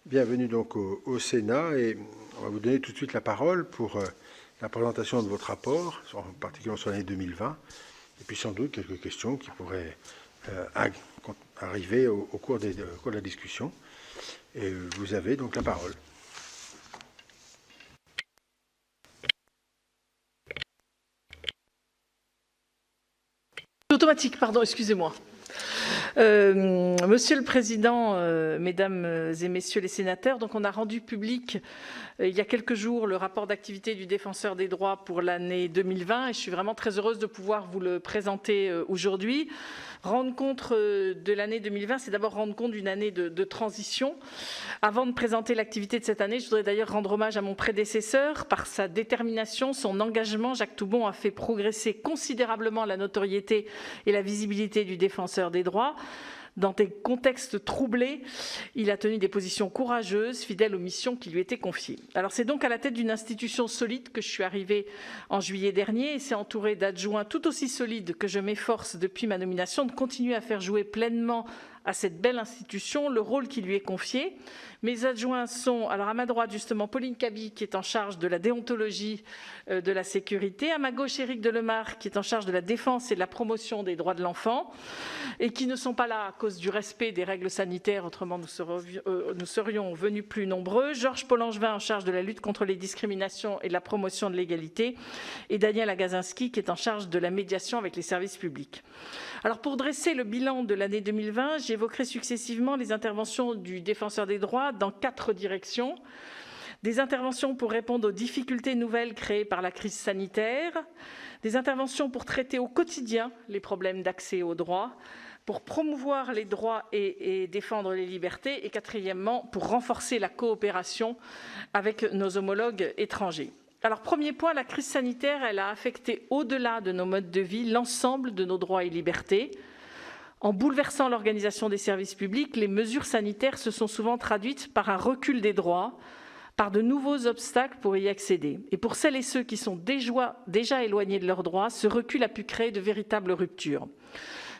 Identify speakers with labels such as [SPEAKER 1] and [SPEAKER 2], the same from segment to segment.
[SPEAKER 1] Bienvenue donc au Sénat et on va vous donner tout de suite la parole pour la présentation de votre rapport, en particulier sur l'année 2020, et puis sans doute quelques questions qui pourraient arriver au cours de la discussion. Et vous avez donc la parole.
[SPEAKER 2] Automatique, pardon, excusez-moi. Monsieur le Président, Mesdames et Messieurs les sénateurs, donc on a rendu public il y a quelques jours le rapport d'activité du Défenseur des droits pour l'année 2020 et je suis vraiment très heureuse de pouvoir vous le présenter aujourd'hui. Rendre compte de l'année 2020, c'est d'abord rendre compte d'une année de transition. Avant de présenter l'activité de cette année, je voudrais d'ailleurs rendre hommage à mon prédécesseur. Par sa détermination, son engagement, Jacques Toubon a fait progresser considérablement la notoriété et la visibilité du Défenseur des droits. Dans des contextes troublés, il a tenu des positions courageuses, fidèles aux missions qui lui étaient confiées. Alors c'est donc à la tête d'une institution solide que je suis arrivée en juillet dernier et c'est entouré d'adjoints tout aussi solides que je m'efforce depuis ma nomination de continuer à faire jouer pleinement à cette belle institution le rôle qui lui est confié. Mes adjoints sont, alors à ma droite justement, Pauline Cabi qui est en charge de la déontologie de la sécurité, à ma gauche Éric Delemare qui est en charge de la défense et de la promotion des droits de l'enfant et qui ne sont pas là à cause du respect des règles sanitaires, autrement nous serions venus plus nombreux, Georges Paul-Angevin en charge de la lutte contre les discriminations et de la promotion de l'égalité et Daniel Agazinski qui est en charge de la médiation avec les services publics. Alors pour dresser le bilan de l'année 2020, j'évoquerai successivement les interventions du Défenseur des droits dans 4 directions. Des interventions pour répondre aux difficultés nouvelles créées par la crise sanitaire, des interventions pour traiter au quotidien les problèmes d'accès aux droits, pour promouvoir les droits et défendre les libertés, et quatrièmement, pour renforcer la coopération avec nos homologues étrangers. Alors, premier point, la crise sanitaire, elle a affecté au-delà de nos modes de vie l'ensemble de nos droits et libertés. En bouleversant l'organisation des services publics, les mesures sanitaires se sont souvent traduites par un recul des droits, par de nouveaux obstacles pour y accéder. Et pour celles et ceux qui sont déjà éloignés de leurs droits, ce recul a pu créer de véritables ruptures.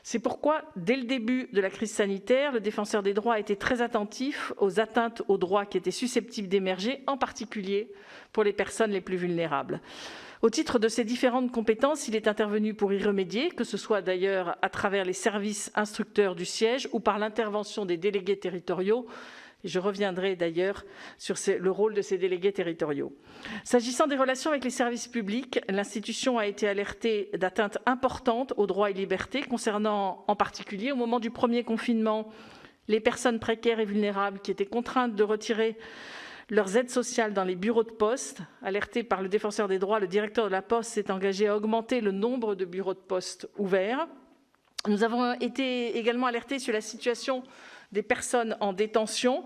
[SPEAKER 2] C'est pourquoi, dès le début de la crise sanitaire, le Défenseur des droits a été très attentif aux atteintes aux droits qui étaient susceptibles d'émerger, en particulier pour les personnes les plus vulnérables. Au titre de ces différentes compétences, il est intervenu pour y remédier, que ce soit d'ailleurs à travers les services instructeurs du siège ou par l'intervention des délégués territoriaux. Je reviendrai d'ailleurs sur le rôle de ces délégués territoriaux. S'agissant des relations avec les services publics, l'institution a été alertée d'atteintes importantes aux droits et libertés concernant en particulier, au moment du premier confinement, les personnes précaires et vulnérables qui étaient contraintes de retirer leurs aides sociales dans les bureaux de poste. Alerté par le Défenseur des droits, le directeur de la Poste s'est engagé à augmenter le nombre de bureaux de poste ouverts. Nous avons été également alertés sur la situation des personnes en détention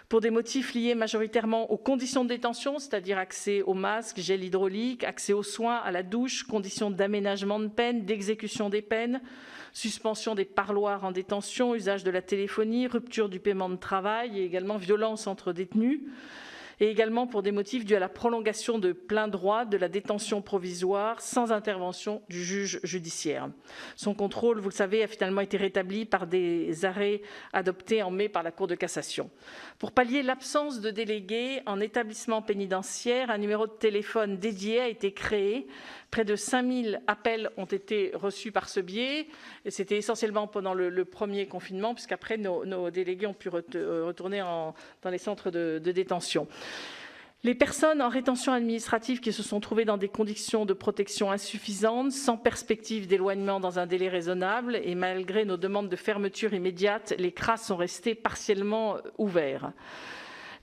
[SPEAKER 2] pour des motifs liés majoritairement aux conditions de détention, c'est-à-dire accès aux masques, gel hydraulique, accès aux soins, à la douche, conditions d'aménagement de peine, d'exécution des peines, suspension des parloirs en détention, usage de la téléphonie, rupture du paiement de travail et également violence entre détenus. Et également pour des motifs dus à la prolongation de plein droit de la détention provisoire sans intervention du juge judiciaire. Son contrôle, vous le savez, a finalement été rétabli par des arrêts adoptés en mai par la Cour de cassation. Pour pallier l'absence de délégués en établissement pénitentiaire, un numéro de téléphone dédié a été créé. Près de 5000 appels ont été reçus par ce biais. C'était essentiellement pendant le premier confinement, puisqu'après, nos délégués ont pu retourner dans les centres de détention. Les personnes en rétention administrative qui se sont trouvées dans des conditions de protection insuffisantes, sans perspective d'éloignement dans un délai raisonnable, et malgré nos demandes de fermeture immédiate, les CRA sont restés partiellement ouverts.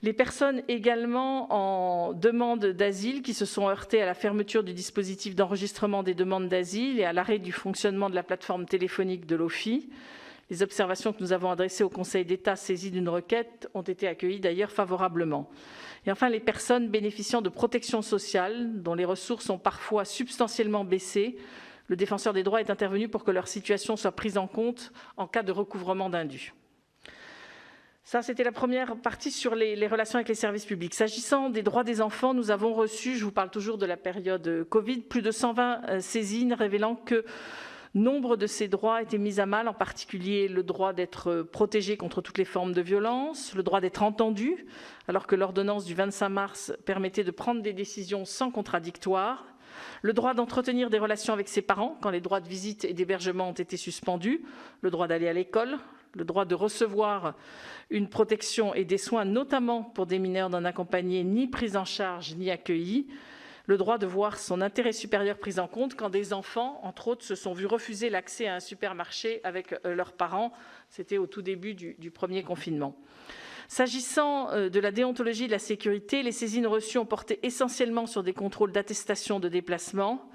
[SPEAKER 2] Les personnes également en demande d'asile qui se sont heurtées à la fermeture du dispositif d'enregistrement des demandes d'asile et à l'arrêt du fonctionnement de la plateforme téléphonique de l'OFII. Les observations que nous avons adressées au Conseil d'État saisi d'une requête ont été accueillies d'ailleurs favorablement. Et enfin, les personnes bénéficiant de protection sociale, dont les ressources ont parfois substantiellement baissé, le Défenseur des droits est intervenu pour que leur situation soit prise en compte en cas de recouvrement d'indus. Ça, c'était la première partie sur les relations avec les services publics. S'agissant des droits des enfants, nous avons reçu, je vous parle toujours de la période Covid, plus de 120 saisines révélant que Nombre de ces droits étaient mis à mal, en particulier le droit d'être protégé contre toutes les formes de violence, le droit d'être entendu, alors que l'ordonnance du 25 mars permettait de prendre des décisions sans contradictoire, le droit d'entretenir des relations avec ses parents quand les droits de visite et d'hébergement ont été suspendus, le droit d'aller à l'école, le droit de recevoir une protection et des soins, notamment pour des mineurs non accompagnés, ni pris en charge ni accueillis, le droit de voir son intérêt supérieur pris en compte quand des enfants, entre autres, se sont vus refuser l'accès à un supermarché avec leurs parents. C'était au tout début du premier confinement. S'agissant de la déontologie et de la sécurité, les saisines reçues ont porté essentiellement sur des contrôles d'attestation de déplacement.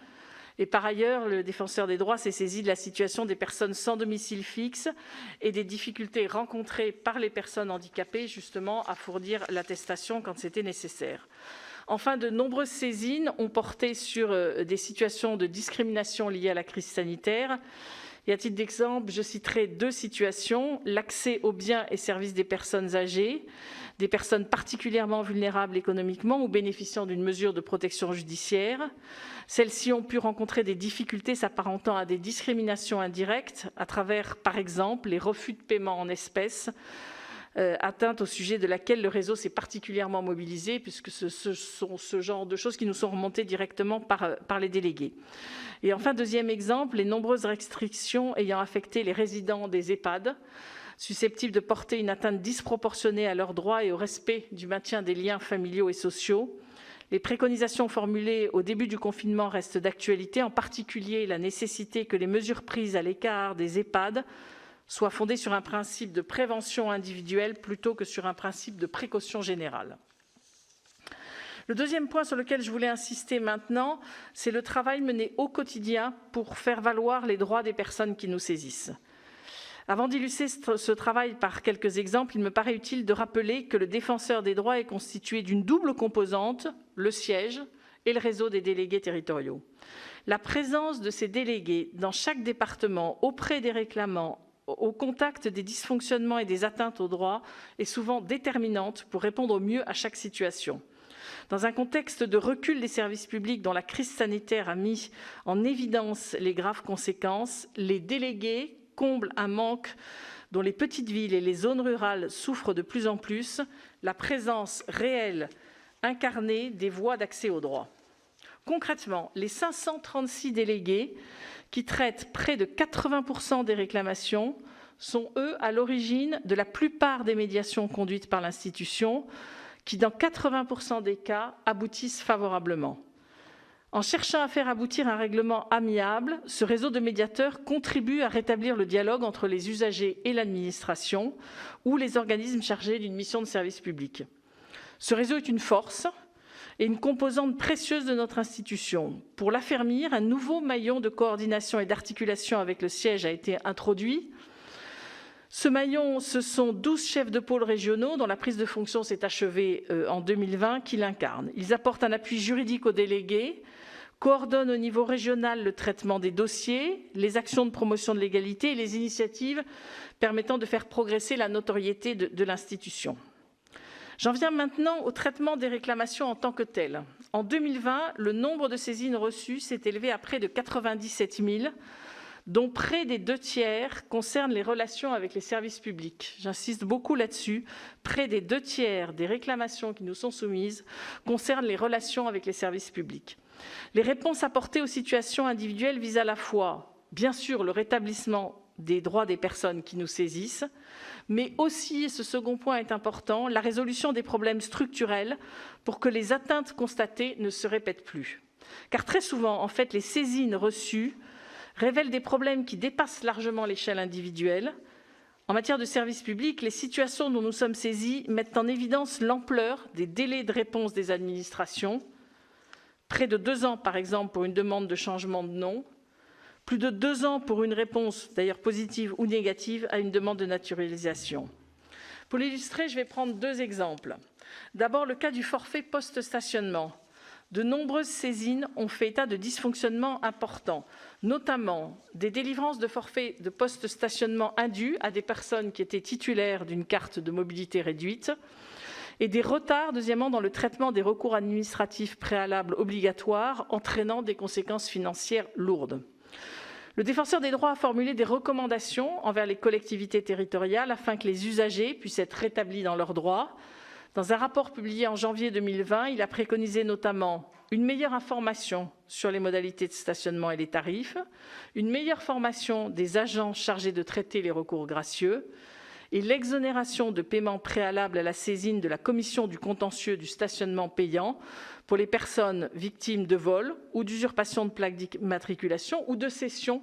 [SPEAKER 2] Et par ailleurs, le défenseur des droits s'est saisi de la situation des personnes sans domicile fixe et des difficultés rencontrées par les personnes handicapées, justement, à fournir l'attestation quand c'était nécessaire. Enfin, de nombreuses saisines ont porté sur des situations de discrimination liées à la crise sanitaire. Et à titre d'exemple, je citerai 2 situations: l'accès aux biens et services des personnes âgées, des personnes particulièrement vulnérables économiquement ou bénéficiant d'une mesure de protection judiciaire. Celles-ci ont pu rencontrer des difficultés s'apparentant à des discriminations indirectes à travers, par exemple, les refus de paiement en espèces, atteinte au sujet de laquelle le réseau s'est particulièrement mobilisé, puisque ce sont ce genre de choses qui nous sont remontées directement par les délégués. Et enfin, deuxième exemple, les nombreuses restrictions ayant affecté les résidents des EHPAD, susceptibles de porter une atteinte disproportionnée à leurs droits et au respect du maintien des liens familiaux et sociaux. Les préconisations formulées au début du confinement restent d'actualité, en particulier la nécessité que les mesures prises à l'écart des EHPAD soient fondées sur un principe de prévention individuelle plutôt que sur un principe de précaution générale. Le deuxième point sur lequel je voulais insister maintenant, c'est le travail mené au quotidien pour faire valoir les droits des personnes qui nous saisissent. Avant d'illustrer ce travail par quelques exemples, il me paraît utile de rappeler que le défenseur des droits est constitué d'une double composante, le siège et le réseau des délégués territoriaux. La présence de ces délégués dans chaque département, auprès des réclamants, au contact des dysfonctionnements et des atteintes aux droits, est souvent déterminante pour répondre au mieux à chaque situation. Dans un contexte de recul des services publics dont la crise sanitaire a mis en évidence les graves conséquences, les délégués comblent un manque dont les petites villes et les zones rurales souffrent de plus en plus, la présence réelle, incarnée des voies d'accès aux droits. Concrètement, les 536 délégués qui traitent près de 80% des réclamations sont, eux, à l'origine de la plupart des médiations conduites par l'institution, qui, dans 80% des cas, aboutissent favorablement. En cherchant à faire aboutir un règlement amiable, ce réseau de médiateurs contribue à rétablir le dialogue entre les usagers et l'administration ou les organismes chargés d'une mission de service public. Ce réseau est une force et une composante précieuse de notre institution. Pour l'affermir, un nouveau maillon de coordination et d'articulation avec le siège a été introduit. Ce maillon, ce sont 12 chefs de pôle régionaux dont la prise de fonction s'est achevée en 2020 qui l'incarnent. Ils apportent un appui juridique aux délégués, coordonnent au niveau régional le traitement des dossiers, les actions de promotion de l'égalité et les initiatives permettant de faire progresser la notoriété de l'institution. J'en viens maintenant au traitement des réclamations en tant que telles. En 2020, le nombre de saisines reçues s'est élevé à près de 97 000, dont près des 2/3 concernent les relations avec les services publics. J'insiste beaucoup là-dessus. Près des 2/3 des réclamations qui nous sont soumises concernent les relations avec les services publics. Les réponses apportées aux situations individuelles visent à la fois, bien sûr, le rétablissement des droits des personnes qui nous saisissent, mais aussi, et ce second point est important, la résolution des problèmes structurels pour que les atteintes constatées ne se répètent plus. Car très souvent, en fait, les saisines reçues révèlent des problèmes qui dépassent largement l'échelle individuelle. En matière de services publics, les situations dont nous sommes saisis mettent en évidence l'ampleur des délais de réponse des administrations. Près de 2 ans, par exemple, pour une demande de changement de nom. Plus de 2 ans pour une réponse, d'ailleurs positive ou négative, à une demande de naturalisation. Pour l'illustrer, je vais prendre 2 exemples. D'abord, le cas du forfait post-stationnement. De nombreuses saisines ont fait état de dysfonctionnements importants, notamment des délivrances de forfaits de post-stationnement indus à des personnes qui étaient titulaires d'une carte de mobilité réduite et des retards, deuxièmement, dans le traitement des recours administratifs préalables obligatoires, entraînant des conséquences financières lourdes. Le Défenseur des droits a formulé des recommandations envers les collectivités territoriales afin que les usagers puissent être rétablis dans leurs droits. Dans un rapport publié en janvier 2020, il a préconisé notamment une meilleure information sur les modalités de stationnement et les tarifs, une meilleure formation des agents chargés de traiter les recours gracieux et l'exonération de paiement préalable à la saisine de la commission du contentieux du stationnement payant pour les personnes victimes de vol ou d'usurpation de plaques d'immatriculation ou de cession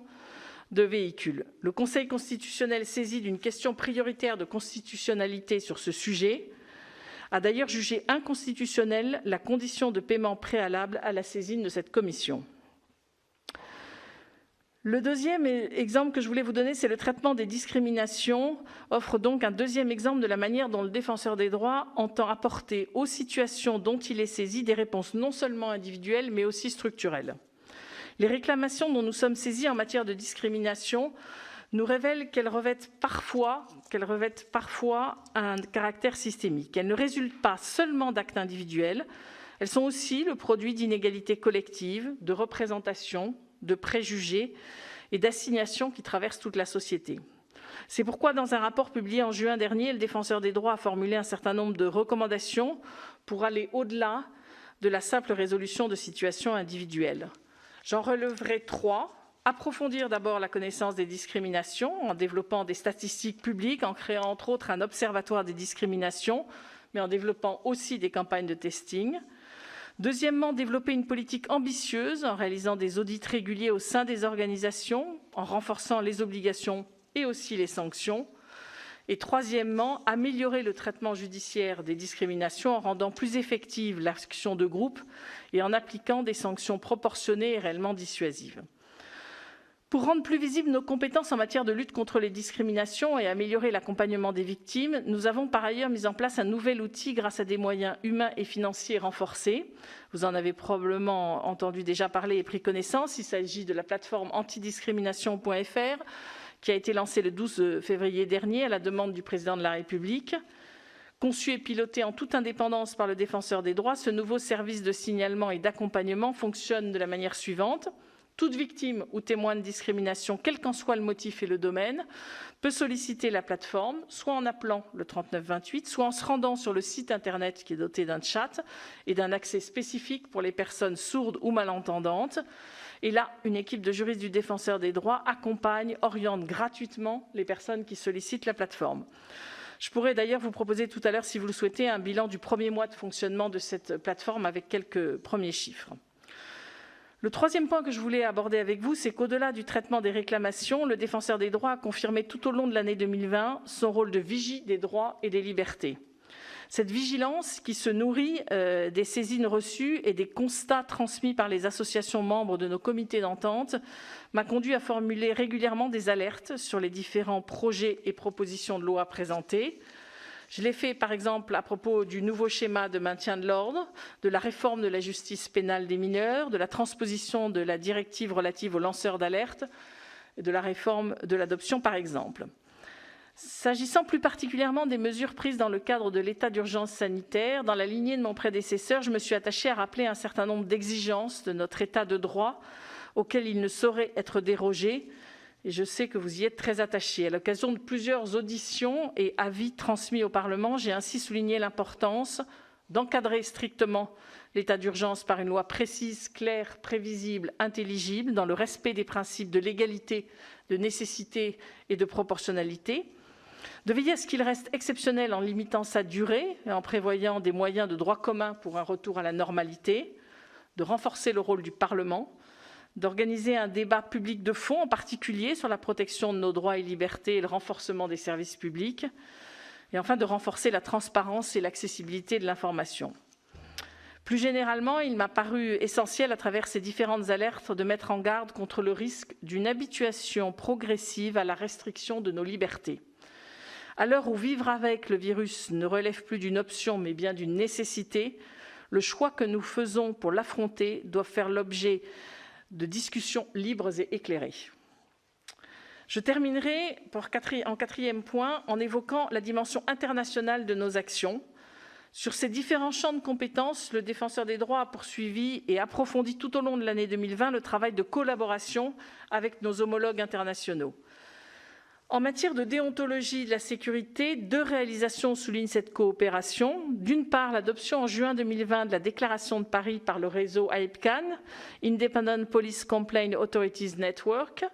[SPEAKER 2] de véhicules. Le Conseil constitutionnel, saisi d'une question prioritaire de constitutionnalité sur ce sujet, a d'ailleurs jugé inconstitutionnelle la condition de paiement préalable à la saisine de cette commission. Le deuxième exemple que je voulais vous donner, c'est le traitement des discriminations, offre donc un deuxième exemple de la manière dont le Défenseur des droits entend apporter aux situations dont il est saisi des réponses non seulement individuelles, mais aussi structurelles. Les réclamations dont nous sommes saisis en matière de discrimination nous révèlent qu'elles revêtent parfois un caractère systémique. Elles ne résultent pas seulement d'actes individuels, elles sont aussi le produit d'inégalités collectives, de représentations, de préjugés et d'assignations qui traversent toute la société. C'est pourquoi, dans un rapport publié en juin dernier, le Défenseur des droits a formulé un certain nombre de recommandations pour aller au-delà de la simple résolution de situations individuelles. J'en releverai 3. Approfondir d'abord la connaissance des discriminations en développant des statistiques publiques, en créant entre autres un observatoire des discriminations, mais en développant aussi des campagnes de testing. Deuxièmement, développer une politique ambitieuse en réalisant des audits réguliers au sein des organisations, en renforçant les obligations et aussi les sanctions. Et troisièmement, améliorer le traitement judiciaire des discriminations en rendant plus effective l'action de groupe et en appliquant des sanctions proportionnées et réellement dissuasives. Pour rendre plus visibles nos compétences en matière de lutte contre les discriminations et améliorer l'accompagnement des victimes, nous avons par ailleurs mis en place un nouvel outil grâce à des moyens humains et financiers renforcés. Vous en avez probablement entendu déjà parler et pris connaissance. Il s'agit de la plateforme antidiscrimination.fr qui a été lancée le 12 février dernier à la demande du Président de la République. Conçu et piloté en toute indépendance par le Défenseur des droits, ce nouveau service de signalement et d'accompagnement fonctionne de la manière suivante. Toute victime ou témoin de discrimination, quel qu'en soit le motif et le domaine, peut solliciter la plateforme, soit en appelant le 3928, soit en se rendant sur le site internet qui est doté d'un chat et d'un accès spécifique pour les personnes sourdes ou malentendantes. Et là, une équipe de juristes du Défenseur des droits accompagne, oriente gratuitement les personnes qui sollicitent la plateforme. Je pourrais d'ailleurs vous proposer tout à l'heure, si vous le souhaitez, un bilan du premier mois de fonctionnement de cette plateforme avec quelques premiers chiffres. Le troisième point que je voulais aborder avec vous, c'est qu'au-delà du traitement des réclamations, le Défenseur des droits a confirmé tout au long de l'année 2020 son rôle de vigie des droits et des libertés. Cette vigilance, qui se nourrit des saisines reçues et des constats transmis par les associations membres de nos comités d'entente, m'a conduit à formuler régulièrement des alertes sur les différents projets et propositions de loi présentés. Je l'ai fait, par exemple, à propos du nouveau schéma de maintien de l'ordre, de la réforme de la justice pénale des mineurs, de la transposition de la directive relative aux lanceurs d'alerte, et de la réforme de l'adoption, par exemple. S'agissant plus particulièrement des mesures prises dans le cadre de l'état d'urgence sanitaire, dans la lignée de mon prédécesseur, je me suis attachée à rappeler un certain nombre d'exigences de notre état de droit auxquelles il ne saurait être dérogé. Et je sais que vous y êtes très attachés. À l'occasion de plusieurs auditions et avis transmis au Parlement, j'ai ainsi souligné l'importance d'encadrer strictement l'état d'urgence par une loi précise, claire, prévisible, intelligible, dans le respect des principes de légalité, de nécessité et de proportionnalité, de veiller à ce qu'il reste exceptionnel en limitant sa durée et en prévoyant des moyens de droit commun pour un retour à la normalité, de renforcer le rôle du Parlement, d'organiser un débat public de fond, en particulier sur la protection de nos droits et libertés et le renforcement des services publics, et enfin de renforcer la transparence et l'accessibilité de l'information. Plus généralement, il m'a paru essentiel, à travers ces différentes alertes, de mettre en garde contre le risque d'une habituation progressive à la restriction de nos libertés. À l'heure où vivre avec le virus ne relève plus d'une option, mais bien d'une nécessité, le choix que nous faisons pour l'affronter doit faire l'objet de discussions libres et éclairées. Je terminerai en quatrième point en évoquant la dimension internationale de nos actions. Sur ces différents champs de compétences, le Défenseur des droits a poursuivi et approfondi tout au long de l'année 2020 le travail de collaboration avec nos homologues internationaux. En matière de déontologie de la sécurité, 2 réalisations soulignent cette coopération. D'une part, l'adoption en juin 2020 de la déclaration de Paris par le réseau AIPCAN, Independent Police Complaint Authorities Network.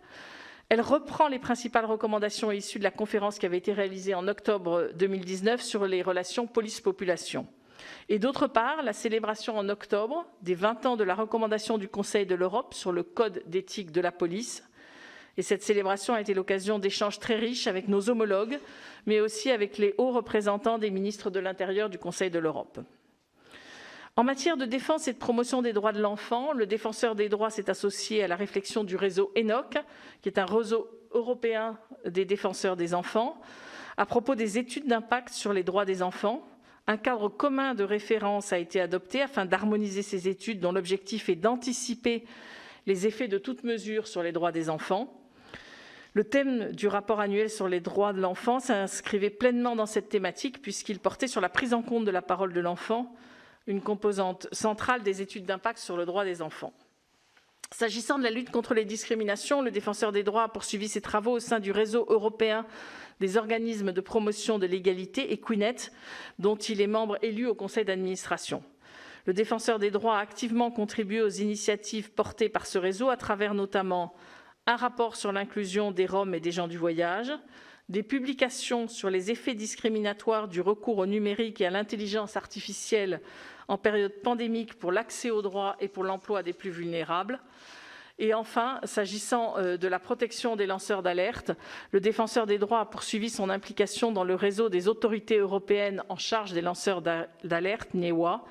[SPEAKER 2] Elle reprend les principales recommandations issues de la conférence qui avait été réalisée en octobre 2019 sur les relations police-population. Et d'autre part, la célébration en octobre des 20 ans de la recommandation du Conseil de l'Europe sur le code d'éthique de la police. Et cette célébration a été l'occasion d'échanges très riches avec nos homologues, mais aussi avec les hauts représentants des ministres de l'Intérieur du Conseil de l'Europe. En matière de défense et de promotion des droits de l'enfant, le Défenseur des droits s'est associé à la réflexion du réseau ENOC, qui est un réseau européen des défenseurs des enfants, à propos des études d'impact sur les droits des enfants. Un cadre commun de référence a été adopté afin d'harmoniser ces études dont l'objectif est d'anticiper les effets de toute mesure sur les droits des enfants. Le thème du rapport annuel sur les droits de l'enfant s'inscrivait pleinement dans cette thématique puisqu'il portait sur la prise en compte de la parole de l'enfant, une composante centrale des études d'impact sur le droit des enfants. S'agissant de la lutte contre les discriminations, le Défenseur des droits a poursuivi ses travaux au sein du réseau européen des organismes de promotion de l'égalité, Equinet, dont il est membre élu au conseil d'administration. Le Défenseur des droits a activement contribué aux initiatives portées par ce réseau à travers notamment un rapport sur l'inclusion des Roms et des gens du voyage, des publications sur les effets discriminatoires du recours au numérique et à l'intelligence artificielle en période pandémique pour l'accès aux droits et pour l'emploi des plus vulnérables. Et enfin, s'agissant de la protection des lanceurs d'alerte, le Défenseur des droits a poursuivi son implication dans le réseau des autorités européennes en charge des lanceurs d'alerte, NEWA.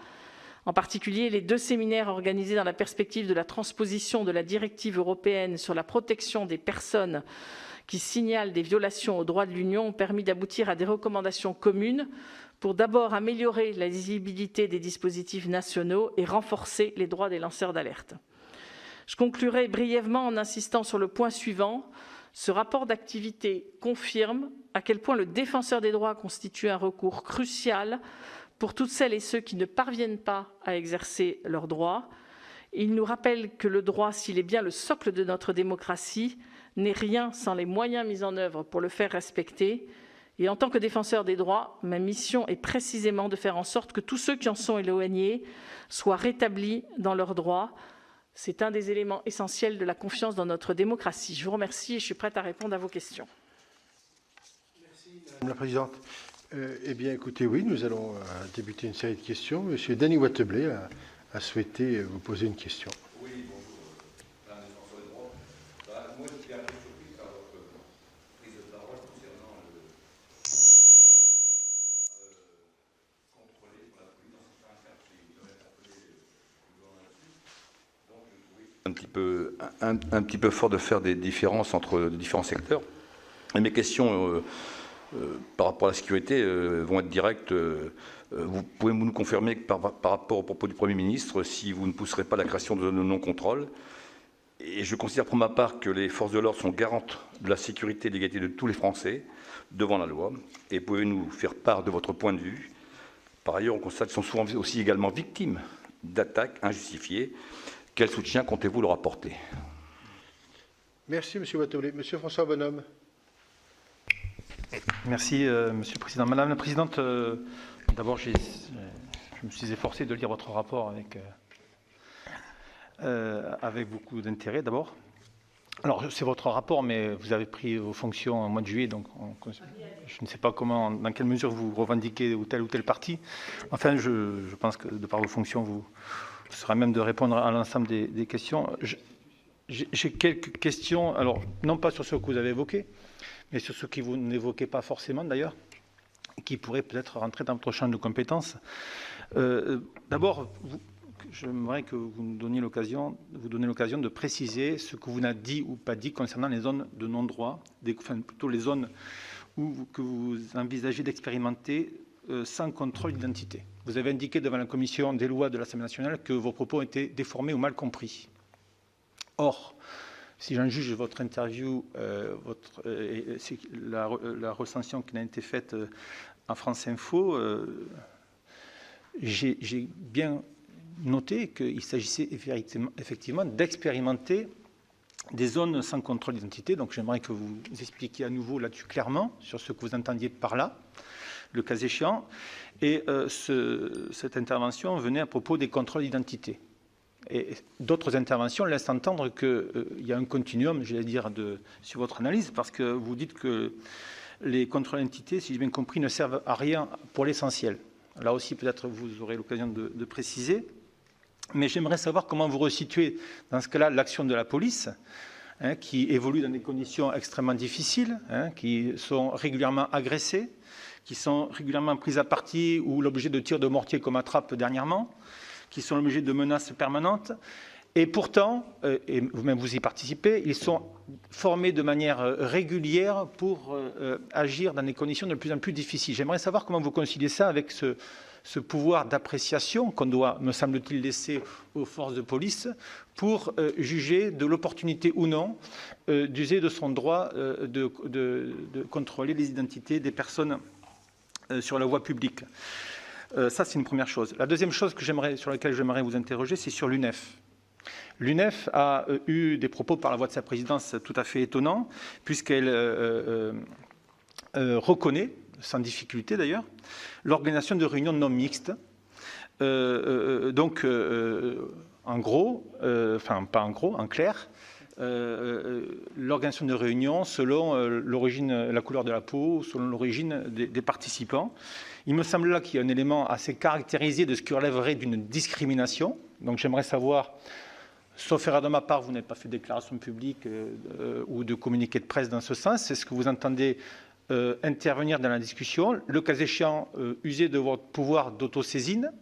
[SPEAKER 2] En particulier, les 2 séminaires organisés dans la perspective de la transposition de la directive européenne sur la protection des personnes qui signalent des violations aux droits de l'Union ont permis d'aboutir à des recommandations communes pour d'abord améliorer la lisibilité des dispositifs nationaux et renforcer les droits des lanceurs d'alerte. Je conclurai brièvement en insistant sur le point suivant. Ce rapport d'activité confirme à quel point le Défenseur des droits constitue un recours crucial pour toutes celles et ceux qui ne parviennent pas à exercer leurs droits. Il nous rappelle que le droit, s'il est bien le socle de notre démocratie, n'est rien sans les moyens mis en œuvre pour le faire respecter. Et en tant que Défenseur des droits, ma mission est précisément de faire en sorte que tous ceux qui en sont éloignés soient rétablis dans leurs droits. C'est un des éléments essentiels de la confiance dans notre démocratie. Je vous remercie et je suis prête à répondre à vos questions.
[SPEAKER 1] Merci, Madame la Présidente. Eh bien, écoutez, oui, nous allons débuter une série de questions. Monsieur Danny Watebley a souhaité vous poser une question.
[SPEAKER 3] Oui, bonjour, Madame la Défenseur des droits. Moi, je suis un peu surpris par votre prise de parole concernant le contrôler par la police dans certains cas. Vous avez interpellé le gouvernement là-dessus. Donc, un petit peu fort de faire des différences entre différents secteurs. Et mes questions par rapport à la sécurité vont être directes. Vous pouvez nous confirmer que par rapport au propos du Premier ministre, si vous ne pousserez pas la création de zones de non-contrôle, et je considère pour ma part que les forces de l'ordre sont garantes de la sécurité et de l'égalité de tous les Français devant la loi, et pouvez nous faire part de votre point de vue. Par ailleurs, on constate qu'ils sont souvent aussi également victimes d'attaques injustifiées. Quel soutien comptez-vous leur apporter?
[SPEAKER 1] Merci, Monsieur Watebley. Monsieur François Bonhomme.
[SPEAKER 4] Merci, Monsieur le Président. Madame la Présidente, d'abord, je me suis efforcé de lire votre rapport avec beaucoup d'intérêt, d'abord. Alors, c'est votre rapport, mais vous avez pris vos fonctions au mois de juillet, donc je ne sais pas dans quelle mesure vous revendiquez ou tel parti. Enfin, je pense que de par vos fonctions, vous serez à même de répondre à l'ensemble des questions. J'ai quelques questions, alors non pas sur ce que vous avez évoqué, mais sur ce que vous n'évoquez pas forcément d'ailleurs, qui pourrait peut-être rentrer dans votre champ de compétences. D'abord, j'aimerais que vous nous donniez l'occasion de préciser ce que vous n'avez dit ou pas dit concernant les zones de non-droit, enfin plutôt les zones que vous envisagez d'expérimenter sans contrôle d'identité. Vous avez indiqué devant la commission des lois de l'Assemblée nationale que vos propos étaient déformés ou mal compris. Or, si j'en juge votre interview, la recension qui a été faite en France Info, j'ai bien noté qu'il s'agissait effectivement d'expérimenter des zones sans contrôle d'identité. Donc j'aimerais que vous expliquiez à nouveau là-dessus clairement sur ce que vous entendiez par là, le cas échéant. Et cette intervention venait à propos des contrôles d'identité. Et d'autres interventions laissent entendre qu'il y a un continuum, j'allais dire, sur votre analyse, parce que vous dites que les contrôles d'identité, si j'ai bien compris, ne servent à rien pour l'essentiel. Là aussi, peut-être vous aurez l'occasion de préciser. Mais j'aimerais savoir comment vous resituez, dans ce cas-là, l'action de la police, qui évolue dans des conditions extrêmement difficiles, qui sont régulièrement agressées, qui sont régulièrement prises à partie ou l'objet de tirs de mortier comme à Trappes dernièrement, qui sont l'objet de menaces permanentes. Et pourtant, et vous-même vous y participez, ils sont formés de manière régulière pour agir dans des conditions de plus en plus difficiles. J'aimerais savoir comment vous conciliez ça avec ce pouvoir d'appréciation qu'on doit, me semble-t-il, laisser aux forces de police pour juger de l'opportunité ou non d'user de son droit de contrôler les identités des personnes sur la voie publique. Ça, c'est une première chose. La deuxième chose sur laquelle j'aimerais vous interroger, c'est sur l'UNEF. L'UNEF a eu des propos par la voix de sa présidence tout à fait étonnants, puisqu'elle reconnaît, sans difficulté d'ailleurs, l'organisation de réunions non mixtes. Donc, en gros, enfin pas en gros, en clair, l'organisation de réunions selon l'origine, la couleur de la peau, selon l'origine des participants. Il me semble là qu'il y a un élément assez caractérisé de ce qui relèverait d'une discrimination. Donc j'aimerais savoir, sauf erreur de ma part, vous n'avez pas fait de déclaration publique ou de communiqué de presse dans ce sens. Est-ce que vous entendez intervenir dans la discussion, le cas échéant, user de votre pouvoir d'autosaisine?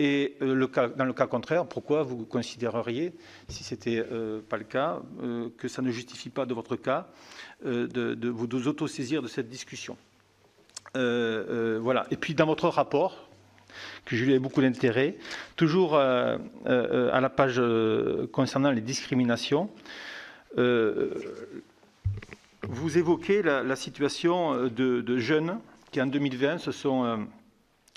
[SPEAKER 4] Et dans le cas contraire, pourquoi vous considéreriez, si ce n'était pas le cas, que ça ne justifie pas de votre cas de vous autosaisir de cette discussion? Voilà. Et puis dans votre rapport, que je lui ai beaucoup d'intérêt, toujours à la page concernant les discriminations, vous évoquez la situation de jeunes qui en 2020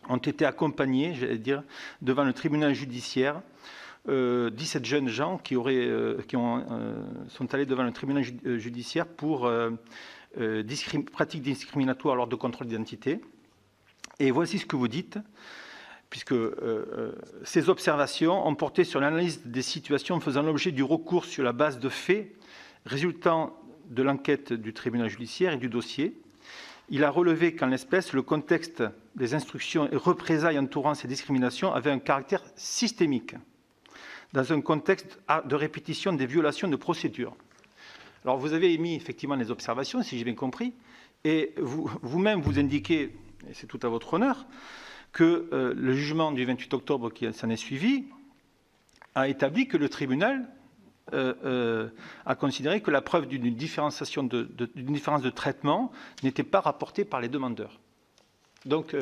[SPEAKER 4] ont été accompagnés, j'allais dire, devant le tribunal judiciaire. 17 jeunes gens qui sont allés devant le tribunal judiciaire pour pratiques discriminatoires lors de contrôle d'identité. Et voici ce que vous dites, puisque ces observations ont porté sur l'analyse des situations faisant l'objet du recours sur la base de faits résultant de l'enquête du tribunal judiciaire et du dossier. Il a relevé qu'en l'espèce, le contexte des instructions et représailles entourant ces discriminations avait un caractère systémique, dans un contexte de répétition des violations de procédures. Alors, vous avez émis effectivement les observations, si j'ai bien compris, et vous-même vous indiquez, et c'est tout à votre honneur, que le jugement du 28 octobre qui s'en est suivi a établi que le tribunal a considéré que la preuve d'une différence de traitement n'était pas rapportée par les demandeurs. Donc,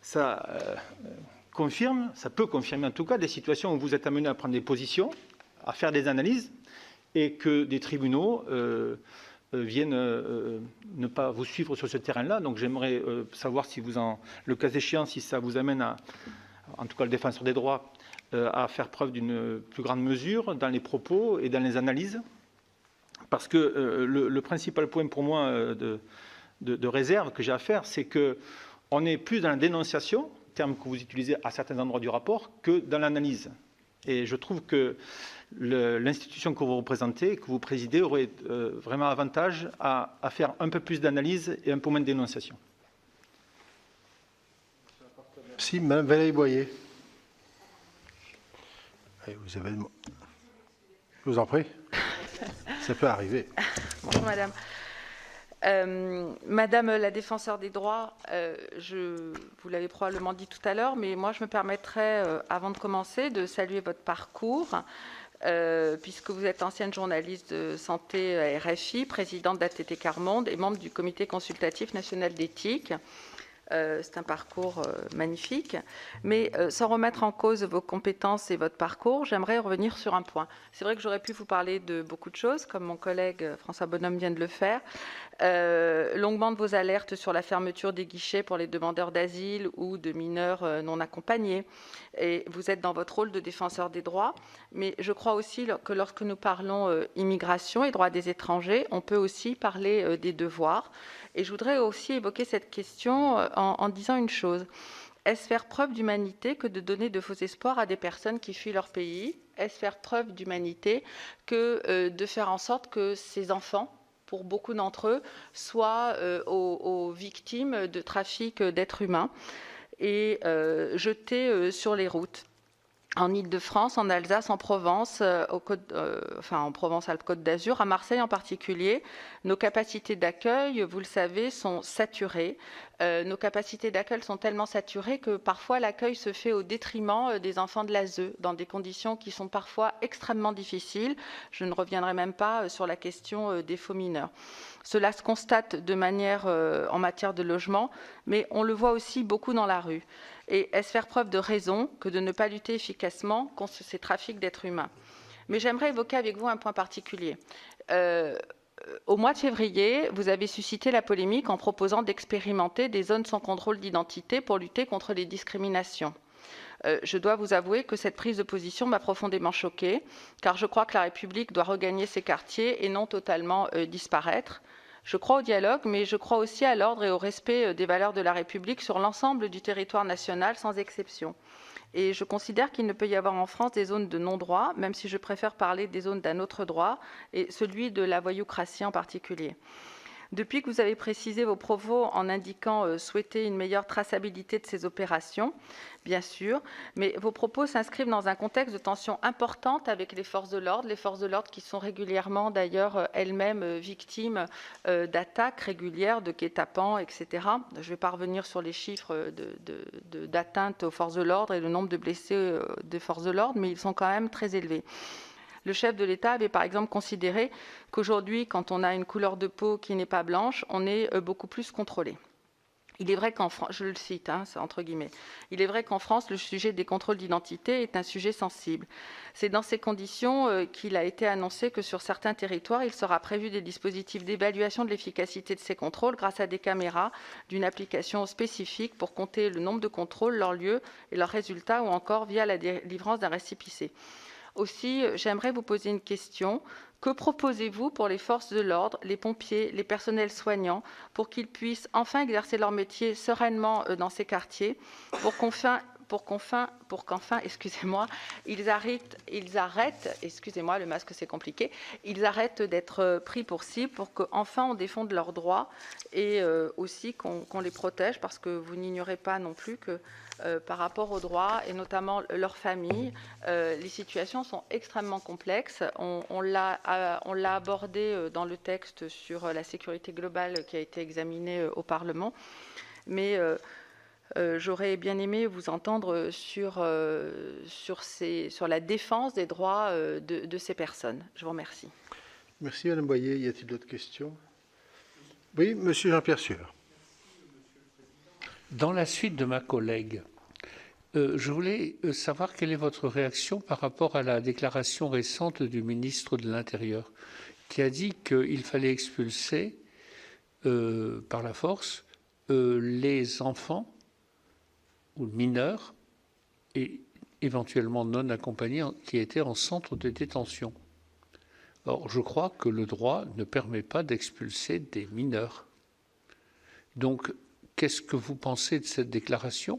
[SPEAKER 4] ça confirme, ça peut confirmer en tout cas des situations où vous êtes amené à prendre des positions, à faire des analyses, et que des tribunaux viennent ne pas vous suivre sur ce terrain-là. Donc j'aimerais savoir si le cas échéant, si ça vous amène en tout cas le défenseur des droits, à faire preuve d'une plus grande mesure dans les propos et dans les analyses. Parce que le principal point pour moi de réserve que j'ai à faire, c'est qu'on est plus dans la dénonciation, terme que vous utilisez à certains endroits du rapport, que dans l'analyse. Et je trouve que l'institution que vous représentez, que vous présidez, aurait vraiment avantage à faire un peu plus d'analyse et un peu moins de dénonciation.
[SPEAKER 1] Merci, Mme Valérie Boyer. Vous avez... Je vous en prie. Ça peut arriver.
[SPEAKER 5] Bonjour, madame. Madame la défenseure des droits, vous l'avez probablement dit tout à l'heure, mais moi je me permettrais, avant de commencer, de saluer votre parcours, puisque vous êtes ancienne journaliste de santé à RFI, présidente d'ATT Quart Monde et membre du comité consultatif national d'éthique. C'est un parcours magnifique. Mais sans remettre en cause vos compétences et votre parcours, j'aimerais revenir sur un point. C'est vrai que j'aurais pu vous parler de beaucoup de choses, comme mon collègue François Bonhomme vient de le faire. Longuement de vos alertes sur la fermeture des guichets pour les demandeurs d'asile ou de mineurs non accompagnés. Et vous êtes dans votre rôle de défenseur des droits. Mais je crois aussi que lorsque nous parlons immigration et droits des étrangers, on peut aussi parler des devoirs. Et je voudrais aussi évoquer cette question en disant une chose. Est-ce faire preuve d'humanité que de donner de faux espoirs à des personnes qui fuient leur pays? Est-ce faire preuve d'humanité que de faire en sorte que ces enfants, pour beaucoup d'entre eux, soient aux victimes de trafic d'êtres humains et jetés sur les routes? En Île-de-France, en Alsace, en Provence, en Provence-Alpes-Côte d'Azur, à Marseille en particulier, nos capacités d'accueil, vous le savez, sont saturées. Nos capacités d'accueil sont tellement saturées que parfois l'accueil se fait au détriment des enfants de l'ASE, dans des conditions qui sont parfois extrêmement difficiles. Je ne reviendrai même pas sur la question des faux mineurs. Cela se constate de manière en matière de logement, mais on le voit aussi beaucoup dans la rue. Et est-ce faire preuve de raison que de ne pas lutter efficacement contre ces trafics d'êtres humains? Mais j'aimerais évoquer avec vous un point particulier. Au mois de février, vous avez suscité la polémique en proposant d'expérimenter des zones sans contrôle d'identité pour lutter contre les discriminations. Je dois vous avouer que cette prise de position m'a profondément choquée, car je crois que la République doit regagner ses quartiers et non totalement disparaître. Je crois au dialogue, mais je crois aussi à l'ordre et au respect des valeurs de la République sur l'ensemble du territoire national, sans exception. Et je considère qu'il ne peut y avoir en France des zones de non-droit, même si je préfère parler des zones d'un autre droit, et celui de la voyoucratie en particulier. Depuis que vous avez précisé vos propos en indiquant souhaiter une meilleure traçabilité de ces opérations, bien sûr, mais vos propos s'inscrivent dans un contexte de tension importante avec les forces de l'ordre qui sont régulièrement d'ailleurs elles-mêmes victimes d'attaques régulières, de guet-apens, etc. Je ne vais pas revenir sur les chiffres d'atteinte aux forces de l'ordre et le nombre de blessés des forces de l'ordre, mais ils sont quand même très élevés. Le chef de l'État avait par exemple considéré qu'aujourd'hui, quand on a une couleur de peau qui n'est pas blanche, on est beaucoup plus contrôlé. Il est vrai qu'en France, je le cite, c'est entre guillemets, il est vrai qu'en France, le sujet des contrôles d'identité est un sujet sensible. C'est dans ces conditions qu'il a été annoncé que sur certains territoires, il sera prévu des dispositifs d'évaluation de l'efficacité de ces contrôles grâce à des caméras d'une application spécifique pour compter le nombre de contrôles, leur lieu et leurs résultats ou encore via la délivrance d'un récépissé. Aussi, j'aimerais vous poser une question. Que proposez-vous pour les forces de l'ordre, les pompiers, les personnels soignants, pour qu'ils puissent enfin exercer leur métier sereinement dans ces quartiers, pour qu'enfin, excusez-moi, ils arrêtent, excusez-moi, le masque c'est compliqué, ils arrêtent d'être pris pour cible, pour qu'enfin on défende leurs droits et aussi qu'on les protège, parce que vous n'ignorez pas non plus que par rapport aux droits et notamment leurs familles, les situations sont extrêmement complexes. On l'a abordé dans le texte sur la sécurité globale qui a été examiné au Parlement, mais j'aurais bien aimé vous entendre sur la défense des droits de ces personnes. Je vous remercie.
[SPEAKER 1] Merci Madame Boyer. Y a-t-il d'autres questions? Oui, Monsieur Jean-Pierre Sueur.
[SPEAKER 6] Dans la suite de ma collègue, je voulais savoir quelle est votre réaction par rapport à la déclaration récente du ministre de l'Intérieur, qui a dit qu'il fallait expulser par la force les enfants ou mineurs et éventuellement non accompagnés qui étaient en centre de détention. Or, je crois que le droit ne permet pas d'expulser des mineurs. Donc, qu'est-ce que vous pensez de cette déclaration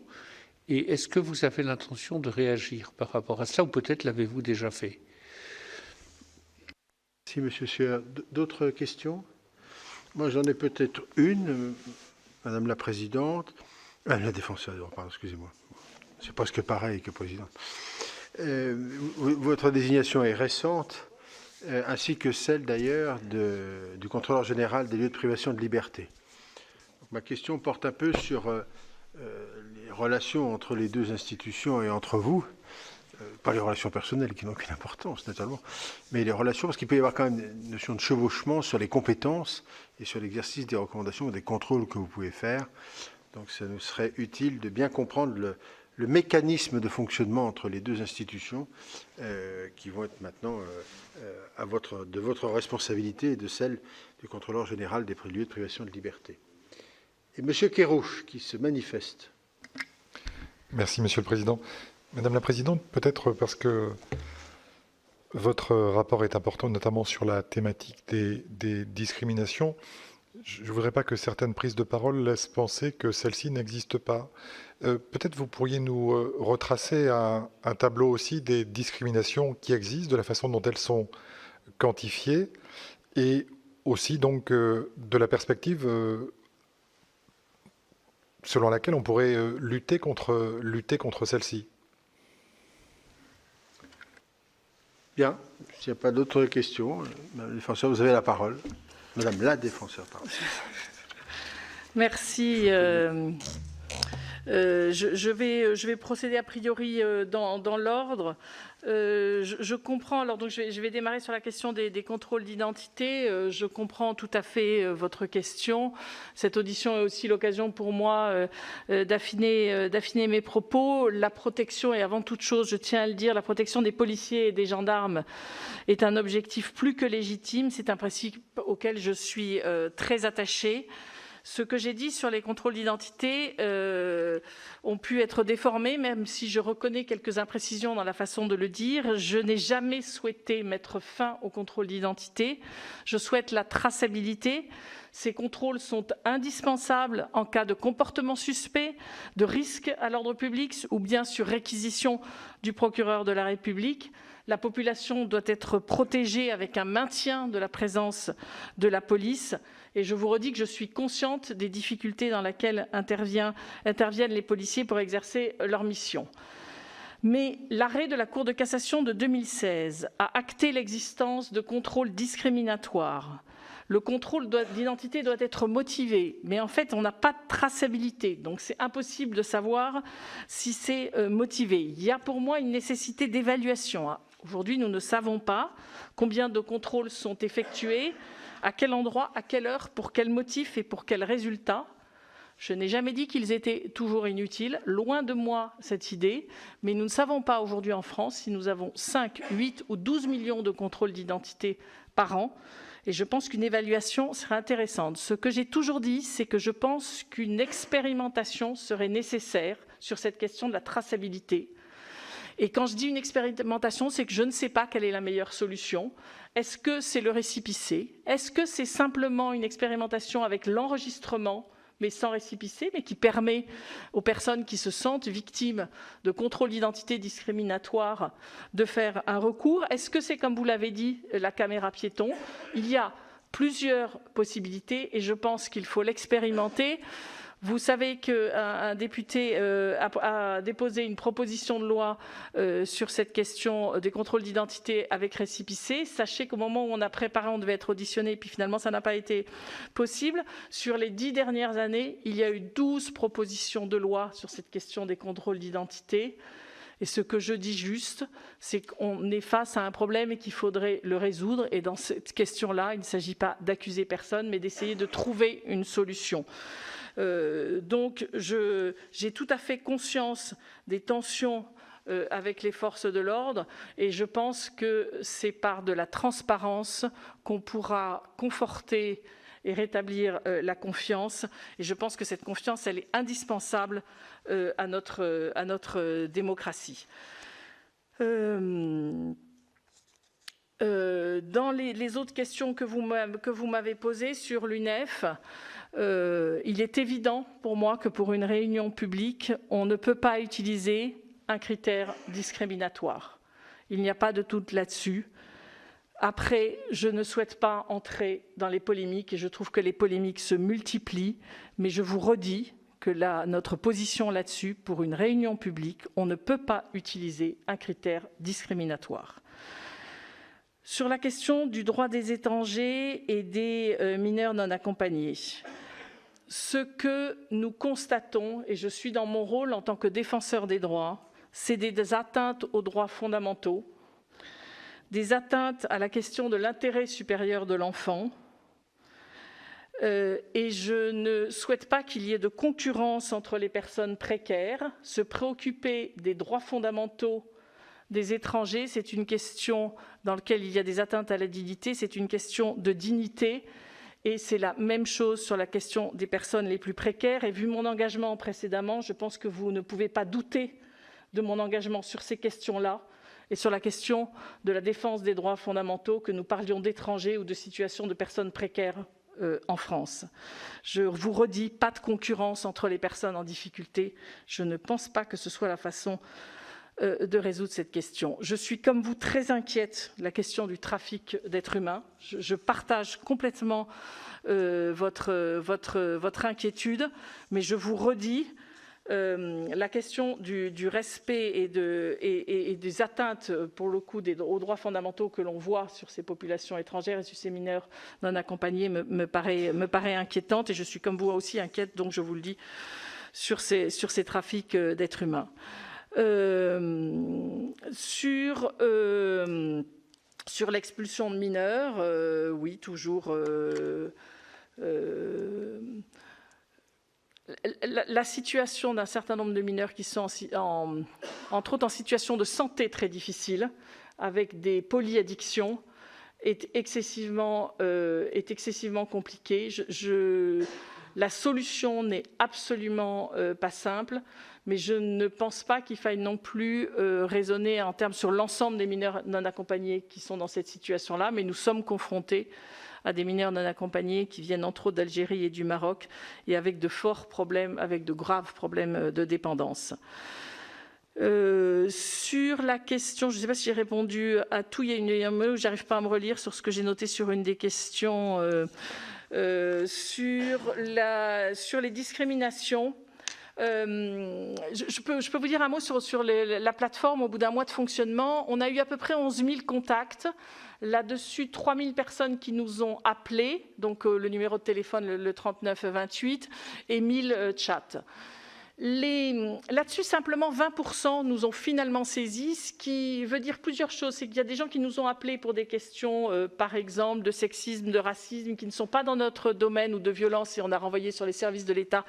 [SPEAKER 6] et est-ce que vous avez l'intention de réagir par rapport à cela ou peut-être l'avez-vous déjà fait?
[SPEAKER 1] Merci, Monsieur Sueur. D'autres questions? Moi, j'en ai peut-être une, Madame la Présidente. La défenseure, pardon, excusez-moi. C'est presque pareil que présidente. Votre désignation est récente, ainsi que celle d'ailleurs du contrôleur général des lieux de privation de liberté. Ma question porte un peu sur les relations entre les deux institutions et entre vous, pas les relations personnelles qui n'ont aucune importance naturellement, mais les relations, parce qu'il peut y avoir quand même une notion de chevauchement sur les compétences et sur l'exercice des recommandations ou des contrôles que vous pouvez faire. Donc ça nous serait utile de bien comprendre le mécanisme de fonctionnement entre les deux institutions qui vont être maintenant de votre responsabilité et de celle du contrôleur général des lieux de privation de liberté. Et M. Kerrouche qui se manifeste.
[SPEAKER 7] Merci, Monsieur le Président. Madame la Présidente, peut-être parce que votre rapport est important, notamment sur la thématique des discriminations. Je ne voudrais pas que certaines prises de parole laissent penser que celles-ci n'existent pas. Peut-être vous pourriez nous retracer un tableau aussi des discriminations qui existent, de la façon dont elles sont quantifiées, et aussi donc de la perspective selon laquelle on pourrait lutter contre celles-ci.
[SPEAKER 1] Bien, s'il n'y a pas d'autres questions, Madame la défenseure, vous avez la parole. Madame la défenseure, pardon.
[SPEAKER 2] Merci. Je vais procéder a priori dans l'ordre. Je comprends, alors donc je vais démarrer sur la question des contrôles d'identité. Je comprends tout à fait votre question. Cette audition est aussi l'occasion pour moi d'affiner mes propos. La protection, et avant toute chose, je tiens à le dire, la protection des policiers et des gendarmes est un objectif plus que légitime. C'est un principe auquel je suis très attachée. Ce que j'ai dit sur les contrôles d'identité ont pu être déformés, même si je reconnais quelques imprécisions dans la façon de le dire. Je n'ai jamais souhaité mettre fin aux contrôles d'identité. Je souhaite la traçabilité. Ces contrôles sont indispensables en cas de comportement suspect, de risque à l'ordre public ou bien sur réquisition du procureur de la République. La population doit être protégée avec un maintien de la présence de la police. Et je vous redis que je suis consciente des difficultés dans lesquelles interviennent les policiers pour exercer leur mission. Mais l'arrêt de la Cour de cassation de 2016 a acté l'existence de contrôles discriminatoires. Le contrôle d'identité doit être motivé, mais en fait, on n'a pas de traçabilité. Donc, c'est impossible de savoir si c'est motivé. Il y a pour moi une nécessité d'évaluation. Aujourd'hui, nous ne savons pas combien de contrôles sont effectués, à quel endroit, à quelle heure, pour quel motif et pour quel résultat. Je n'ai jamais dit qu'ils étaient toujours inutiles, loin de moi cette idée, mais nous ne savons pas aujourd'hui en France si nous avons 5, 8 ou 12 millions de contrôles d'identité par an, et je pense qu'une évaluation serait intéressante. Ce que j'ai toujours dit, c'est que je pense qu'une expérimentation serait nécessaire sur cette question de la traçabilité. Et quand je dis une expérimentation, c'est que je ne sais pas quelle est la meilleure solution. Est-ce que c'est le récépissé? Est-ce que c'est simplement une expérimentation avec l'enregistrement, mais sans récépissé, mais qui permet aux personnes qui se sentent victimes de contrôles d'identité discriminatoires de faire un recours? Est-ce que c'est, comme vous l'avez dit, la caméra piéton? Il y a plusieurs possibilités et je pense qu'il faut l'expérimenter. Vous savez qu'un député a déposé une proposition de loi sur cette question des contrôles d'identité avec récépissé. Sachez qu'au moment où on a préparé, on devait être auditionné, puis finalement, ça n'a pas été possible. Sur les 10 dernières années, il y a eu 12 propositions de loi sur cette question des contrôles d'identité. Et ce que je dis juste, c'est qu'on est face à un problème et qu'il faudrait le résoudre. Et dans cette question-là, il ne s'agit pas d'accuser personne, mais d'essayer de trouver une solution. Donc, j'ai tout à fait conscience des tensions avec les forces de l'ordre et je pense que c'est par de la transparence qu'on pourra conforter et rétablir la confiance. Et je pense que cette confiance, elle est indispensable à notre démocratie. Dans les autres questions que vous m'avez posées sur l'UNEF, il est évident pour moi que pour une réunion publique, on ne peut pas utiliser un critère discriminatoire. Il n'y a pas de doute là-dessus. Après, je ne souhaite pas entrer dans les polémiques et je trouve que les polémiques se multiplient, mais je vous redis que notre position là-dessus, pour une réunion publique, on ne peut pas utiliser un critère discriminatoire. Sur la question du droit des étrangers et des mineurs non accompagnés, ce que nous constatons, et je suis dans mon rôle en tant que défenseur des droits, c'est des atteintes aux droits fondamentaux, des atteintes à la question de l'intérêt supérieur de l'enfant, Et je ne souhaite pas qu'il y ait de concurrence entre les personnes précaires. Se préoccuper des droits fondamentaux des étrangers, c'est une question dans laquelle il y a des atteintes à la dignité, c'est une question de dignité. Et c'est la même chose sur la question des personnes les plus précaires. Et vu mon engagement précédemment, je pense que vous ne pouvez pas douter de mon engagement sur ces questions-là et sur la question de la défense des droits fondamentaux, que nous parlions d'étrangers ou de situations de personnes précaires en France. Je vous redis, pas de concurrence entre les personnes en difficulté. Je ne pense pas que ce soit la façon de résoudre cette question. Je suis, comme vous, très inquiète de la question du trafic d'êtres humains. Je partage complètement votre inquiétude, mais je vous redis la question du respect et des atteintes, pour le coup, aux droits fondamentaux que l'on voit sur ces populations étrangères et sur ces mineurs non accompagnés me paraît inquiétante. Et je suis, comme vous aussi, inquiète, donc je vous le dis, sur ces trafics d'êtres humains. Sur l'expulsion de mineurs, oui, toujours... la situation d'un certain nombre de mineurs qui sont entre autres en situation de santé très difficile, avec des polyaddictions, est excessivement compliquée. La solution n'est absolument pas simple, mais je ne pense pas qu'il faille non plus raisonner en termes sur l'ensemble des mineurs non accompagnés qui sont dans cette situation-là, mais nous sommes confrontés à des mineurs non accompagnés qui viennent entre autres d'Algérie et du Maroc, et avec de forts problèmes, avec de graves problèmes de dépendance. Sur la question, je ne sais pas si j'ai répondu à tout, il y a un mot où je n'arrive pas à me relire sur ce que j'ai noté sur une des questions. Sur les discriminations, je peux vous dire un mot sur la plateforme. Au bout d'un mois de fonctionnement, on a eu à peu près 11 000 contacts. Là-dessus, 3 000 personnes qui nous ont appelés, donc le numéro de téléphone, le 3928, et 1 000 chats. Là-dessus, simplement 20% nous ont finalement saisi, ce qui veut dire plusieurs choses. C'est qu'il y a des gens qui nous ont appelés pour des questions, par exemple, de sexisme, de racisme, qui ne sont pas dans notre domaine, ou de violence, et on a renvoyé sur les services de l'État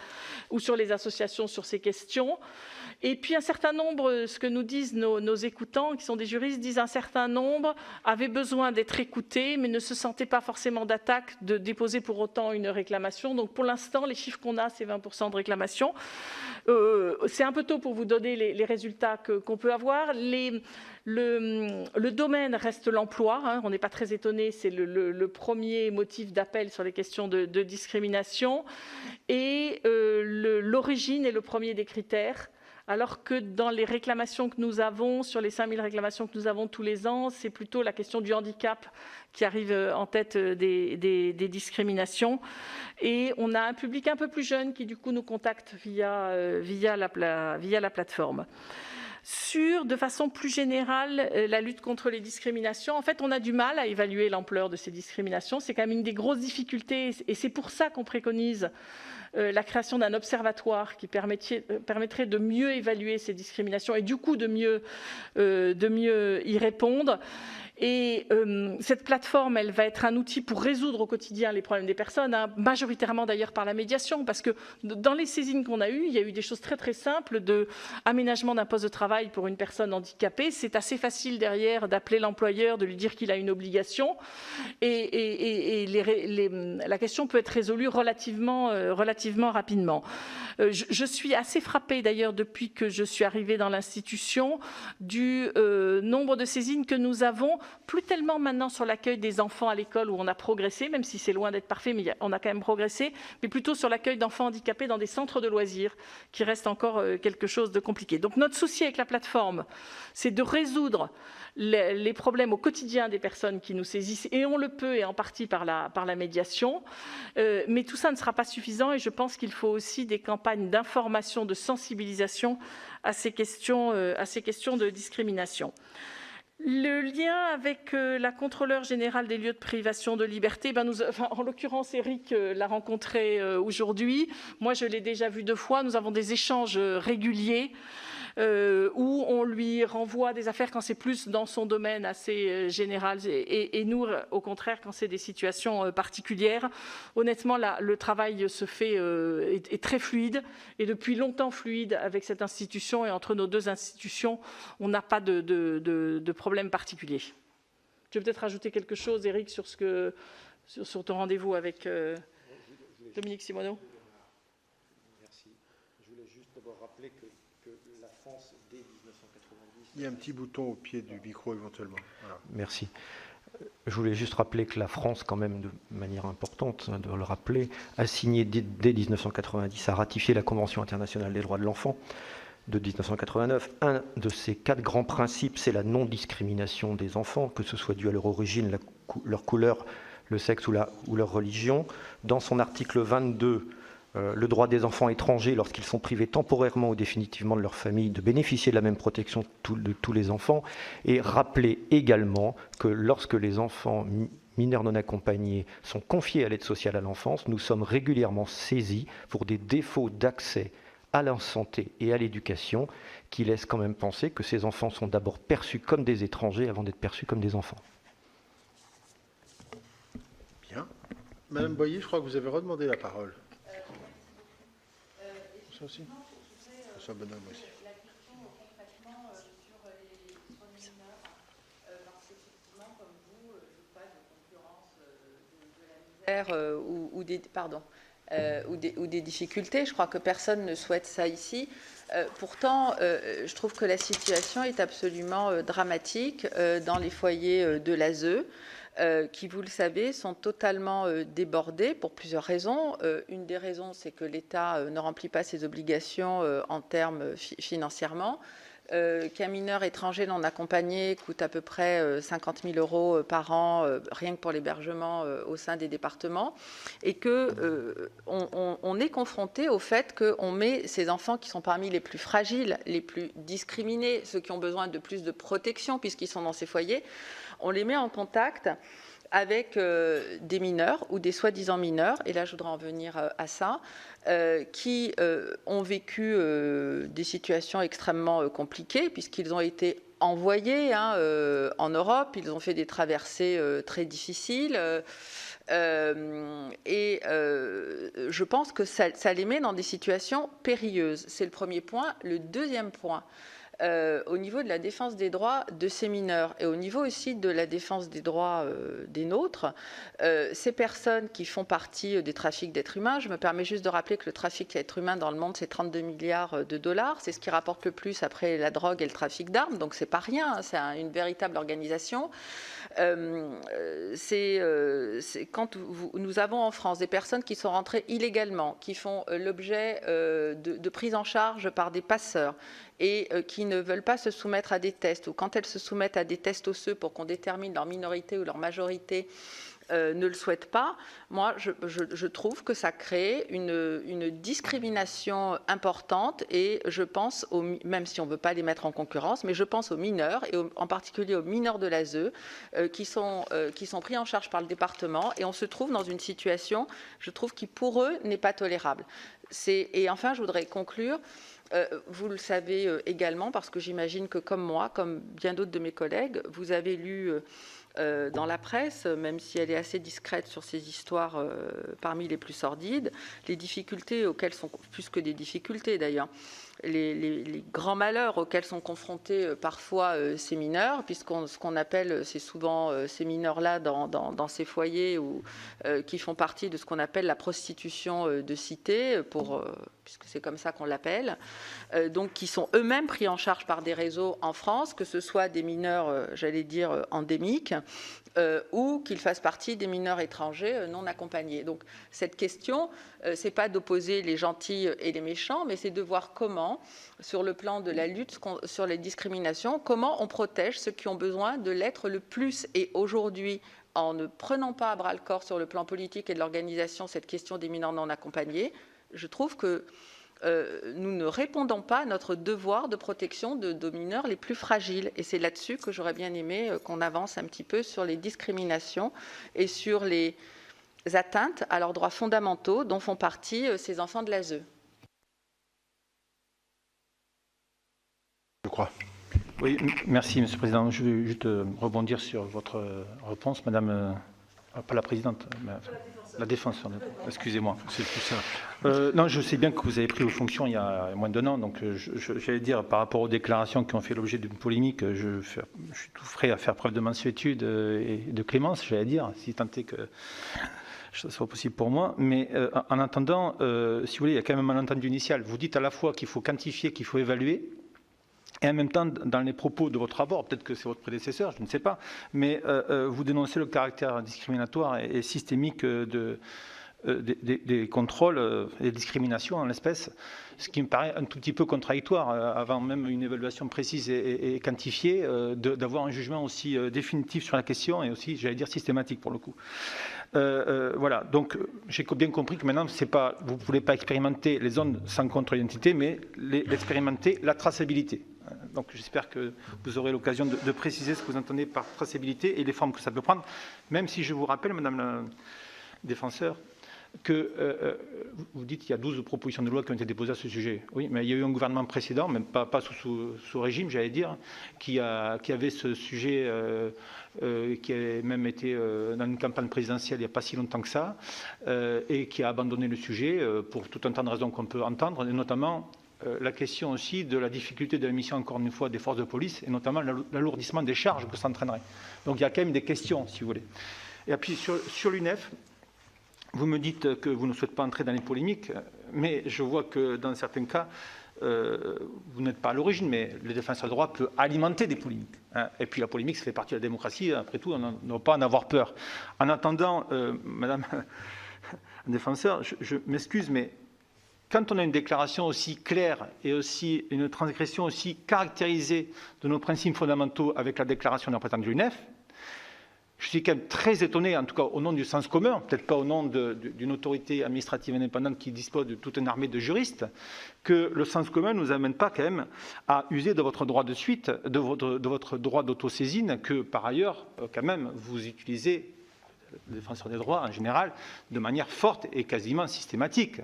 [SPEAKER 2] ou sur les associations sur ces questions. Et puis un certain nombre, ce que nous disent nos écoutants, qui sont des juristes, disent un certain nombre avaient besoin d'être écoutés, mais ne se sentaient pas forcément d'attaque de déposer pour autant une réclamation. Donc pour l'instant, les chiffres qu'on a, c'est 20% de réclamations. C'est un peu tôt pour vous donner les résultats qu'on peut avoir. Le domaine reste l'emploi, hein, on n'est pas très étonné, c'est le premier motif d'appel sur les questions de discrimination. Et l'origine est le premier des critères. Alors que dans les réclamations que nous avons, sur les 5 000 réclamations que nous avons tous les ans, c'est plutôt la question du handicap qui arrive en tête des discriminations. Et on a un public un peu plus jeune qui, du coup, nous contacte via la plateforme. De façon plus générale, la lutte contre les discriminations, en fait, on a du mal à évaluer l'ampleur de ces discriminations. C'est quand même une des grosses difficultés, et c'est pour ça qu'on préconise la création d'un observatoire qui permettrait de mieux évaluer ces discriminations et du coup de mieux y répondre. Et cette plateforme, elle va être un outil pour résoudre au quotidien les problèmes des personnes, hein, majoritairement d'ailleurs par la médiation, parce que dans les saisines qu'on a eues, il y a eu des choses très très simples d'aménagement d'un poste de travail pour une personne handicapée. C'est assez facile derrière d'appeler l'employeur, de lui dire qu'il a une obligation, et la question peut être résolue relativement rapidement. Je suis assez frappée d'ailleurs depuis que je suis arrivée dans l'institution du nombre de saisines que nous avons, plus tellement maintenant sur l'accueil des enfants à l'école où on a progressé, même si c'est loin d'être parfait, mais on a quand même progressé, mais plutôt sur l'accueil d'enfants handicapés dans des centres de loisirs, qui reste encore quelque chose de compliqué. Donc notre souci avec la plateforme, c'est de résoudre les problèmes au quotidien des personnes qui nous saisissent, et on le peut, et en partie par la médiation, mais tout ça ne sera pas suffisant, et je pense qu'il faut aussi des campagnes d'information, de sensibilisation à ces questions de discrimination. Le lien avec la contrôleure générale des lieux de privation de liberté, en l'occurrence, Eric l'a rencontré aujourd'hui. Moi, je l'ai déjà vu 2 fois. Nous avons des échanges réguliers. où on lui renvoie des affaires quand c'est plus dans son domaine assez général, et nous, au contraire, quand c'est des situations particulières. Honnêtement, là, le travail se fait, est très fluide, et depuis longtemps fluide avec cette institution, et entre nos deux institutions, on n'a pas de problème particulier. Tu veux peut-être rajouter quelque chose, Éric, sur ton rendez-vous avec Dominique Simoneau?
[SPEAKER 8] Merci. Je voulais juste d'abord rappeler que la France, dès 1990...
[SPEAKER 1] Il y a un petit bouton au pied du micro éventuellement. Voilà.
[SPEAKER 8] Merci. Je voulais juste rappeler que la France, quand même, de manière importante, de le rappeler, a signé dès 1990, a ratifié la Convention internationale des droits de l'enfant de 1989. Un de ces 4 grands principes, c'est la non-discrimination des enfants, que ce soit dû à leur origine, leur couleur, le sexe ou leur religion. Dans son article 22, le droit des enfants étrangers, lorsqu'ils sont privés temporairement ou définitivement de leur famille, de bénéficier de la même protection de tous les enfants, et rappeler également que lorsque les enfants mineurs non accompagnés sont confiés à l'aide sociale à l'enfance, nous sommes régulièrement saisis pour des défauts d'accès à la santé et à l'éducation qui laissent quand même penser que ces enfants sont d'abord perçus comme des étrangers avant d'être perçus comme des enfants.
[SPEAKER 1] Bien. Madame Boyer, je crois que vous avez redemandé la parole. Ça aussi. Ça, bonhomme aussi.
[SPEAKER 5] La question concrètement sur les soins mineurs, parce qu'effectivement, comme vous, je ne veux pas de concurrence de la misère ou des difficultés. Je crois que personne ne souhaite ça ici. Pourtant, je trouve que la situation est absolument dramatique dans les foyers de l'ASE. Qui, vous le savez, sont totalement débordés pour plusieurs raisons. Une des raisons, c'est que l'État ne remplit pas ses obligations en termes financièrement, qu'un mineur étranger non accompagné coûte à peu près 50 000 € par an, rien que pour l'hébergement au sein des départements, et qu'on est confronté au fait qu'on met ces enfants qui sont parmi les plus fragiles, les plus discriminés, ceux qui ont besoin de plus de protection puisqu'ils sont dans ces foyers, on les met en contact avec des mineurs ou des soi-disant mineurs, et là je voudrais en venir à ça, qui ont vécu des situations extrêmement compliquées puisqu'ils ont été envoyés en Europe, ils ont fait des traversées très difficiles, et je pense que ça les met dans des situations périlleuses. C'est le premier point. Le deuxième point, au niveau de la défense des droits de ces mineurs et au niveau aussi de la défense des droits des nôtres, ces personnes qui font partie des trafics d'êtres humains, je me permets juste de rappeler que le trafic d'êtres humains dans le monde, c'est 32 milliards de dollars, c'est ce qui rapporte le plus après la drogue et le trafic d'armes, donc c'est pas rien, c'est une véritable organisation. Quand nous avons en France des personnes qui sont rentrées illégalement, qui font l'objet de prise en charge par des passeurs, et qui ne veulent pas se soumettre à des tests, ou quand elles se soumettent à des tests osseux pour qu'on détermine leur minorité ou leur majorité, ne le souhaitent pas, moi je trouve que ça crée une discrimination importante, et je pense, même si on ne veut pas les mettre en concurrence, mais je pense aux mineurs, et en particulier aux mineurs de l'ASE, qui sont pris en charge par le département, et on se trouve dans une situation, je trouve, qui pour eux n'est pas tolérable. Et enfin, je voudrais conclure. Vous le savez également, parce que j'imagine que comme moi, comme bien d'autres de mes collègues, vous avez lu dans la presse, même si elle est assez discrète sur ces histoires parmi les plus sordides, les difficultés auxquelles sont, plus que des difficultés d'ailleurs, les grands malheurs auxquels sont confrontés parfois ces mineurs, ce qu'on appelle, c'est souvent ces mineurs-là dans ces foyers qui font partie de ce qu'on appelle la prostitution de cité, puisque c'est comme ça qu'on l'appelle, donc qui sont eux-mêmes pris en charge par des réseaux en France, que ce soit des mineurs, j'allais dire, endémiques, ou qu'ils fassent partie des mineurs étrangers non accompagnés. Donc cette question, c'est pas d'opposer les gentils et les méchants, mais c'est de voir comment, sur le plan de la lutte sur les discriminations, comment on protège ceux qui ont besoin de l'être le plus. Et aujourd'hui, en ne prenant pas à bras-le-corps sur le plan politique et de l'organisation cette question des mineurs non accompagnés, je trouve que nous ne répondons pas à notre devoir de protection de mineurs les plus fragiles. Et c'est là-dessus que j'aurais bien aimé qu'on avance un petit peu sur les discriminations et sur les atteintes à leurs droits fondamentaux dont font partie ces enfants de l'ASE.
[SPEAKER 4] Oui, merci, Monsieur le Président. Je vais juste rebondir sur votre réponse, Madame, pas la Présidente, mais la défenseure. Excusez-moi.
[SPEAKER 1] C'est plus simple.
[SPEAKER 4] Non, je sais bien que vous avez pris vos fonctions il y a moins d'un an, donc j'allais dire, par rapport aux déclarations qui ont fait l'objet d'une polémique, je suis tout prêt à faire preuve de mansuétude et de clémence, j'allais dire, si tant est que ce soit possible pour moi. Mais en attendant, si vous voulez, il y a quand même un malentendu initial. Vous dites à la fois qu'il faut quantifier, qu'il faut évaluer, et en même temps, dans les propos de votre rapport, peut-être que c'est votre prédécesseur, je ne sais pas, mais vous dénoncez le caractère discriminatoire et systémique des contrôles et des discriminations en l'espèce, ce qui me paraît un tout petit peu contradictoire, avant même une évaluation précise et quantifiée, d'avoir un jugement aussi définitif sur la question et aussi, j'allais dire, systématique pour le coup. Voilà, donc j'ai bien compris que maintenant, vous ne voulez pas expérimenter les zones sans contre-identité, mais expérimenter la traçabilité. Donc j'espère que vous aurez l'occasion de préciser ce que vous entendez par traçabilité et les formes que ça peut prendre, même si je vous rappelle, Madame la défenseur, que vous dites qu'il y a 12 propositions de loi qui ont été déposées à ce sujet. Oui, mais il y a eu un gouvernement précédent, même pas sous régime, j'allais dire, qui avait ce sujet, qui a même été dans une campagne présidentielle il n'y a pas si longtemps que ça, et qui a abandonné le sujet pour tout un tas de raisons qu'on peut entendre, et notamment la question aussi de la difficulté de la mission, encore une fois, des forces de police, et notamment l'alourdissement des charges que ça entraînerait. Donc il y a quand même des questions, si vous voulez. Et puis sur l'UNEF, vous me dites que vous ne souhaitez pas entrer dans les polémiques, mais je vois que dans certains cas, vous n'êtes pas à l'origine, mais le défenseur des droits peut alimenter des polémiques. Hein. Et puis la polémique, ça fait partie de la démocratie, après tout, on ne doit pas en avoir peur. En attendant, Madame la défenseur, je m'excuse, mais quand on a une déclaration aussi claire et aussi une transgression aussi caractérisée de nos principes fondamentaux avec la déclaration de la présidente de l'UNEF, je suis quand même très étonné, en tout cas au nom du sens commun, peut-être pas au nom d'une autorité administrative indépendante qui dispose de toute une armée de juristes, que le sens commun ne nous amène pas quand même à user de votre droit de suite, de votre droit d'autosaisine, que par ailleurs, quand même, vous utilisez, le défenseur des droits en général, de manière forte et quasiment systématique.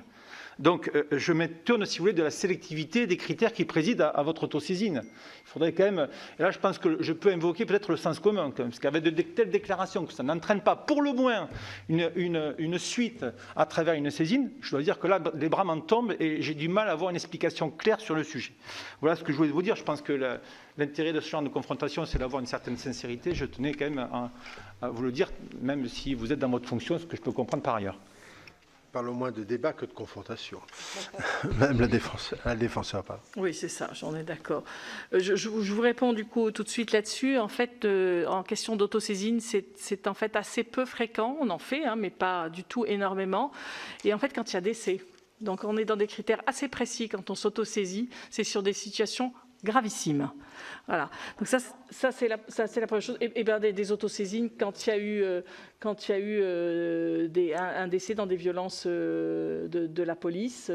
[SPEAKER 4] Donc, je m'étonne, si vous voulez, de la sélectivité des critères qui président à votre autosaisine. Il faudrait quand même... Et là, je pense que je peux invoquer peut-être le sens commun, quand même, parce qu'avec de telles déclarations, que ça n'entraîne pas, pour le moins, une suite à travers une saisine, je dois dire que là, les bras m'en tombent et j'ai du mal à avoir une explication claire sur le sujet. Voilà ce que je voulais vous dire. Je pense que l'intérêt de ce genre de confrontation, c'est d'avoir une certaine sincérité. Je tenais quand même à vous le dire, même si vous êtes dans votre fonction, ce que je peux comprendre par ailleurs.
[SPEAKER 1] Parle moins de débat que de confrontation. Même la défenseur parle.
[SPEAKER 2] Oui, c'est ça, j'en ai d'accord. Je vous réponds du coup tout de suite là-dessus. En fait, en question d'autosaisine, c'est en fait assez peu fréquent. On en fait, hein, mais pas du tout énormément. Et en fait, quand il y a décès, donc on est dans des critères assez précis quand on s'autosaisit, c'est sur des situations gravissimes. Voilà. Donc ça c'est la première chose. Et bien des autosaisines quand il y a eu un décès dans des violences de la police.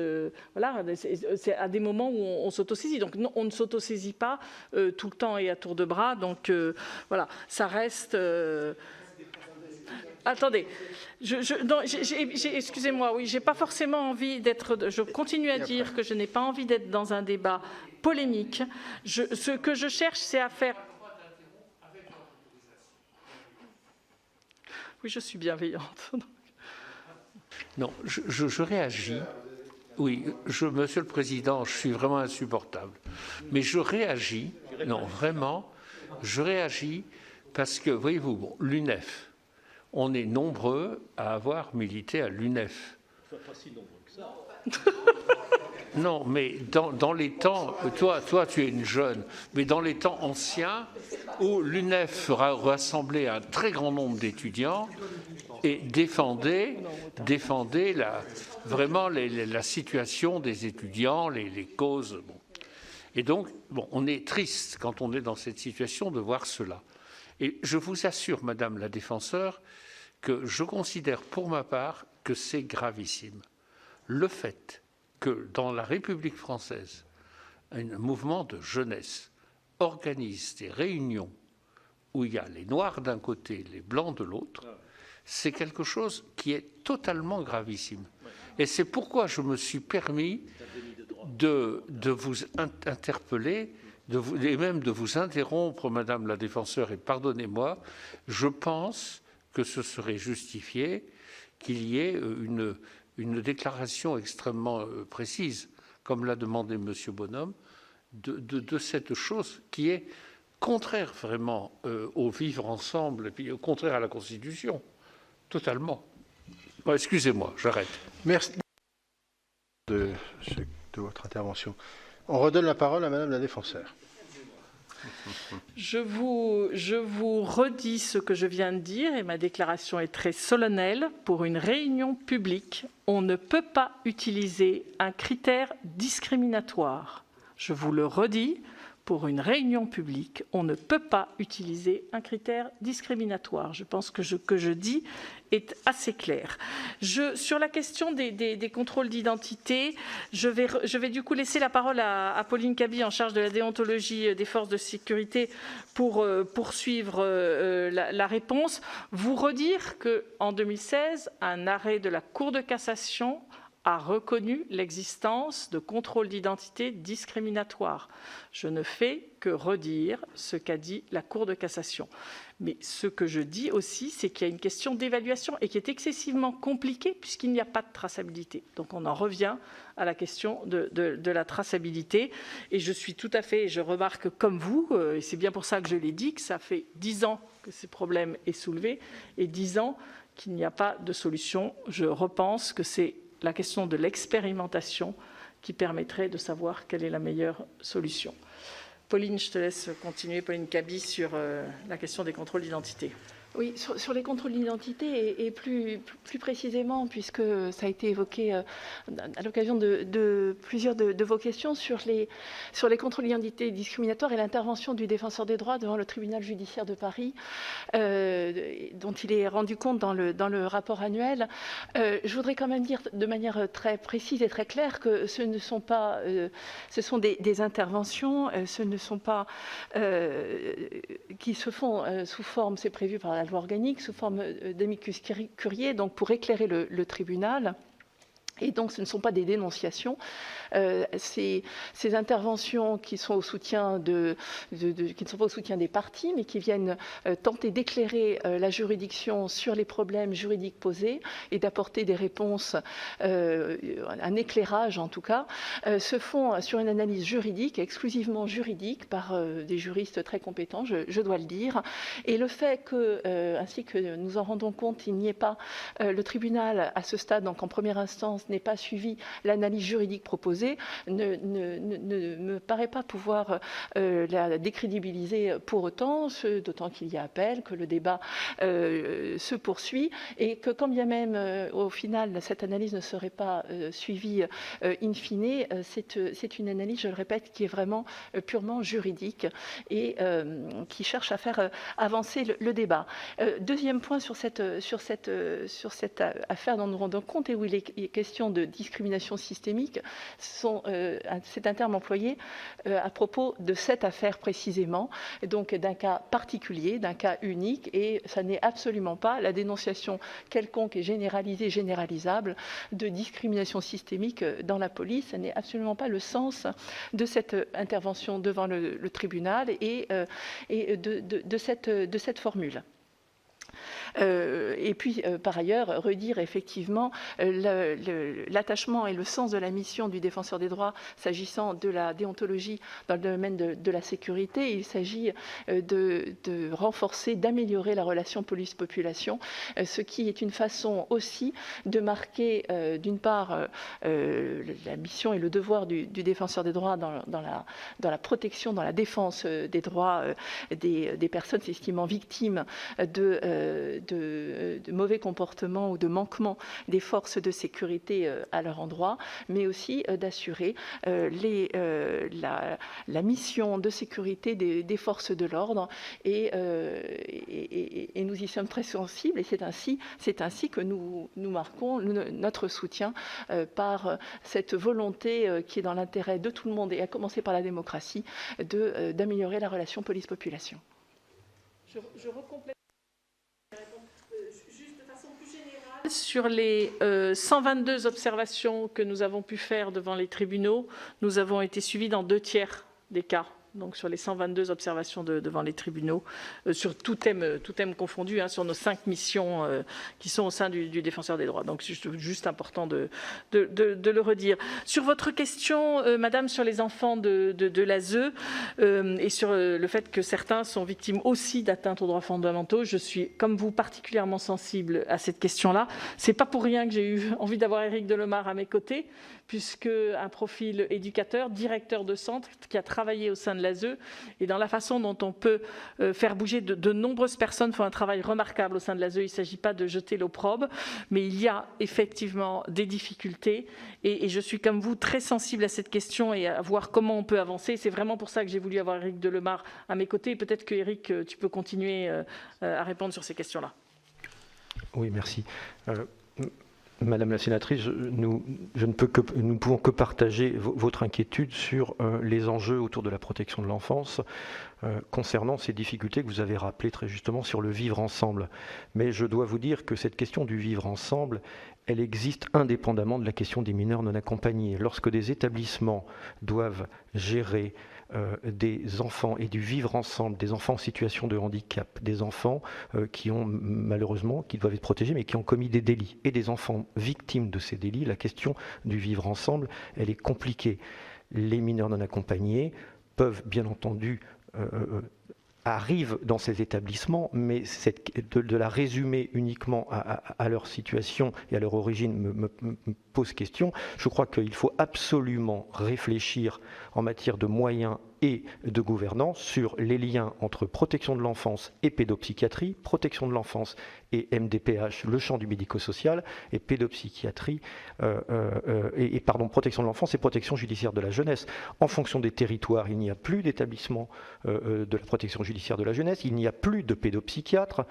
[SPEAKER 2] Voilà. C'est à des moments où on s'autosaisit. Donc non, on ne s'autosaisit pas tout le temps et à tour de bras. Donc voilà, ça reste. Attendez, excusez-moi, oui, j'ai pas forcément envie d'être. Je continue à dire que je n'ai pas envie d'être dans un débat polémique. Ce que je cherche, c'est à faire. Oui, je suis bienveillante.
[SPEAKER 6] Non, je réagis. Oui, Monsieur le Président, je suis vraiment insupportable. Mais je réagis. Non, vraiment, je réagis parce que, voyez-vous, bon, l'UNEF. On est nombreux à avoir milité à l'UNEF. Pas si nombreux que ça. Non, mais dans les temps, toi tu es une jeune, mais dans les temps anciens où l'UNEF rassemblait un très grand nombre d'étudiants et défendait vraiment la situation des étudiants, les causes. Bon. Et donc, on est triste quand on est dans cette situation de voir cela. Et je vous assure, Madame la défenseure, que je considère pour ma part que c'est gravissime. Le fait que dans la République française, un mouvement de jeunesse organise des réunions où il y a les Noirs d'un côté, les Blancs de l'autre, c'est quelque chose qui est totalement gravissime. Et c'est pourquoi je me suis permis de vous interpeller et même de vous interrompre, Madame la défenseure, et pardonnez-moi, je pense que ce serait justifié qu'il y ait une déclaration extrêmement précise, comme l'a demandé M. Bonhomme, de cette chose qui est contraire vraiment au vivre ensemble, et puis contraire à la Constitution, totalement. Bon, excusez-moi, j'arrête.
[SPEAKER 1] Merci de votre intervention. On redonne la parole à Madame la défenseure.
[SPEAKER 2] Je vous redis ce que je viens de dire, et ma déclaration est très solennelle. Pour une réunion publique, on ne peut pas utiliser un critère discriminatoire. Je vous le redis, pour une réunion publique, on ne peut pas utiliser un critère discriminatoire. Je pense que ce que je dis est assez clair. Sur la question des contrôles d'identité, je vais du coup laisser la parole à Pauline Caby, en charge de la déontologie des forces de sécurité, pour poursuivre la réponse. Vous redire qu'en 2016, un arrêt de la Cour de cassation a reconnu l'existence de contrôles d'identité discriminatoires. Je ne fais que redire ce qu'a dit la Cour de cassation. Mais ce que je dis aussi, c'est qu'il y a une question d'évaluation et qui est excessivement compliquée puisqu'il n'y a pas de traçabilité. Donc on en revient à la question de la traçabilité. Et je suis tout à fait, je remarque comme vous, et c'est bien pour ça que je l'ai dit, que ça fait 10 ans que ce problème est soulevé et 10 ans qu'il n'y a pas de solution. Je repense que c'est la question de l'expérimentation qui permettrait de savoir quelle est la meilleure solution. Pauline, je te laisse continuer, Pauline Caby, sur la question des contrôles d'identité.
[SPEAKER 9] Oui, sur les contrôles d'identité et plus précisément, puisque ça a été évoqué à l'occasion de plusieurs de vos questions sur les contrôles d'identité discriminatoires et l'intervention du défenseur des droits devant le tribunal judiciaire de Paris, dont il est rendu compte dans le rapport annuel. Je voudrais quand même dire de manière très précise et très claire que ce ne sont pas, ce sont des interventions, ce ne sont pas qui se font sous forme, c'est prévu par la loi organique, sous forme d'amicus curiae, donc pour éclairer le tribunal. Et donc, ce ne sont pas des dénonciations. Ces interventions qui sont au soutien qui ne sont pas au soutien des parties, mais qui viennent tenter d'éclairer la juridiction sur les problèmes juridiques posés et d'apporter des réponses, un éclairage en tout cas, se font sur une analyse juridique, exclusivement juridique, par des juristes très compétents, je dois le dire. Et le fait que, ainsi que nous en rendons compte, il n'y ait pas le tribunal à ce stade, donc en première instance, n'ait pas suivi l'analyse juridique proposée, ne me paraît pas pouvoir la décrédibiliser pour autant, d'autant qu'il y a appel, que le débat se poursuit et que quand bien même au final cette analyse ne serait pas suivie in fine, c'est une analyse, je le répète, qui est vraiment purement juridique et qui cherche à faire avancer le débat. Deuxième point sur cette affaire dont nous rendons compte et où il est question de discrimination systémique, c'est un terme employé à propos de cette affaire précisément, donc d'un cas particulier, d'un cas unique, et ça n'est absolument pas la dénonciation quelconque et généralisée, généralisable de discrimination systémique dans la police. Ça n'est absolument pas le sens de cette intervention devant le tribunal et de cette formule. Et puis, par ailleurs, redire effectivement l'attachement et le sens de la mission du défenseur des droits s'agissant de la déontologie dans le domaine de la sécurité. Il s'agit de renforcer, d'améliorer la relation police-population, ce qui est une façon aussi de marquer, d'une part, la mission et le devoir du défenseur des droits dans la protection, dans la défense des droits des personnes s'estimant victimes de mauvais comportements ou de manquements des forces de sécurité à leur endroit, mais aussi d'assurer la mission de sécurité des forces de l'ordre. Et nous y sommes très sensibles, et c'est ainsi que nous marquons notre soutien par cette volonté qui est dans l'intérêt de tout le monde, et à commencer par la démocratie, d'améliorer la relation police-population.
[SPEAKER 2] Je recomplète. Juste de façon plus générale, Sur les 122 observations que nous avons pu faire devant les tribunaux, nous avons été suivis dans 2 tiers des cas. Donc sur les 122 observations devant les tribunaux, sur tout thème confondu, sur nos 5 missions qui sont au sein du Défenseur des droits. Donc c'est juste important de le redire. Sur votre question, Madame, sur les enfants de l'ASE et sur le fait que certains sont victimes aussi d'atteintes aux droits fondamentaux, je suis, comme vous, particulièrement sensible à cette question-là. C'est pas pour rien que j'ai eu envie d'avoir Éric Delemare à mes côtés, puisque un profil éducateur, directeur de centre, qui a travaillé au sein de l'ASE, et dans la façon dont on peut faire bouger de nombreuses personnes font un travail remarquable au sein de l'ASE. Il ne s'agit pas de jeter l'opprobre, mais il y a effectivement des difficultés, et je suis comme vous très sensible à cette question et à voir comment on peut avancer. C'est vraiment pour ça que j'ai voulu avoir Éric Delemare à mes côtés. Peut-être que Éric, tu peux continuer à répondre sur ces questions-là.
[SPEAKER 8] Oui, merci. Madame la sénatrice, nous ne pouvons que partager votre inquiétude sur les enjeux autour de la protection de l'enfance concernant ces difficultés que vous avez rappelées très justement sur le vivre ensemble. Mais je dois vous dire que cette question du vivre ensemble, elle existe indépendamment de la question des mineurs non accompagnés. Lorsque des établissements doivent gérer des enfants et du vivre ensemble, des enfants en situation de handicap, des enfants qui ont malheureusement, qui doivent être protégés, mais qui ont commis des délits, et des enfants victimes de ces délits, la question du vivre ensemble, elle est compliquée. Les mineurs non accompagnés peuvent bien entendu arrivent dans ces établissements, mais de la résumer uniquement à leur situation et à leur origine me pose question. Je crois qu'il faut absolument réfléchir en matière de moyens et de gouvernance sur les liens entre protection de l'enfance et pédopsychiatrie, protection de l'enfance et MDPH, le champ du médico-social, et pédopsychiatrie, protection de l'enfance et protection judiciaire de la jeunesse. En fonction des territoires, il n'y a plus d'établissement de la protection judiciaire de la jeunesse, il n'y a plus de pédopsychiatres,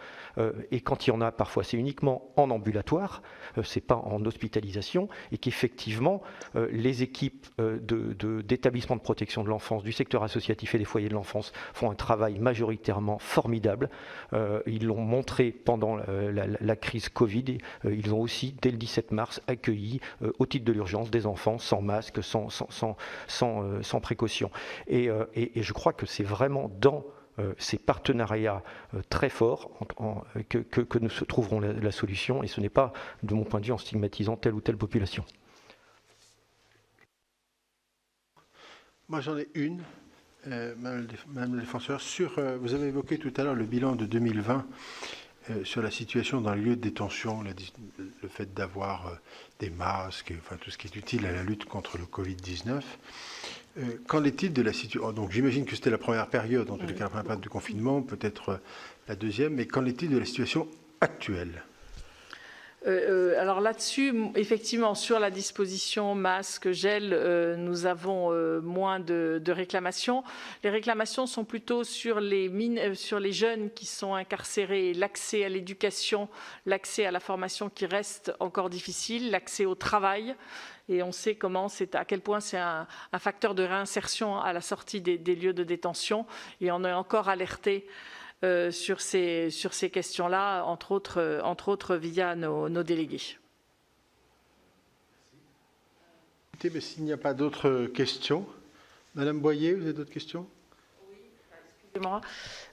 [SPEAKER 8] et quand il y en a, parfois c'est uniquement en ambulatoire, c'est pas en hospitalisation, et qu'effectivement, les équipes d'établissements de protection de l'enfance, du secteur associatif et des foyers de l'enfance font un travail majoritairement formidable. Ils l'ont montré pendant la crise Covid. Ils ont aussi, dès le 17 mars, accueilli au titre de l'urgence des enfants sans masque, sans précaution. Et je crois que c'est vraiment dans ces partenariats très forts que nous trouverons la solution, et ce n'est pas, de mon point de vue, en stigmatisant telle ou telle population.
[SPEAKER 1] Moi, j'en ai une, Madame la défenseur. Vous avez évoqué tout à l'heure le bilan de 2020 sur la situation dans les lieux de détention, le fait d'avoir des masques, enfin tout ce qui est utile à la lutte contre le Covid-19. Qu'en est-il de la situation? Donc j'imagine que c'était la première période, en tous les cas la première période de confinement, peut-être la deuxième, mais qu'en est-il de la situation actuelle?
[SPEAKER 2] Alors là-dessus, effectivement, sur la disposition masque, gel, nous avons moins de réclamations. Les réclamations sont plutôt sur les jeunes qui sont incarcérés, l'accès à l'éducation, l'accès à la formation qui reste encore difficile, l'accès au travail. Et on sait à quel point c'est un facteur de réinsertion à la sortie des lieux de détention. Et on est encore alerté sur ces questions-là, entre autres via nos délégués.
[SPEAKER 1] Mais s'il n'y a pas d'autres questions, Madame Boyer, vous avez d'autres questions?
[SPEAKER 5] Oui, excusez-moi.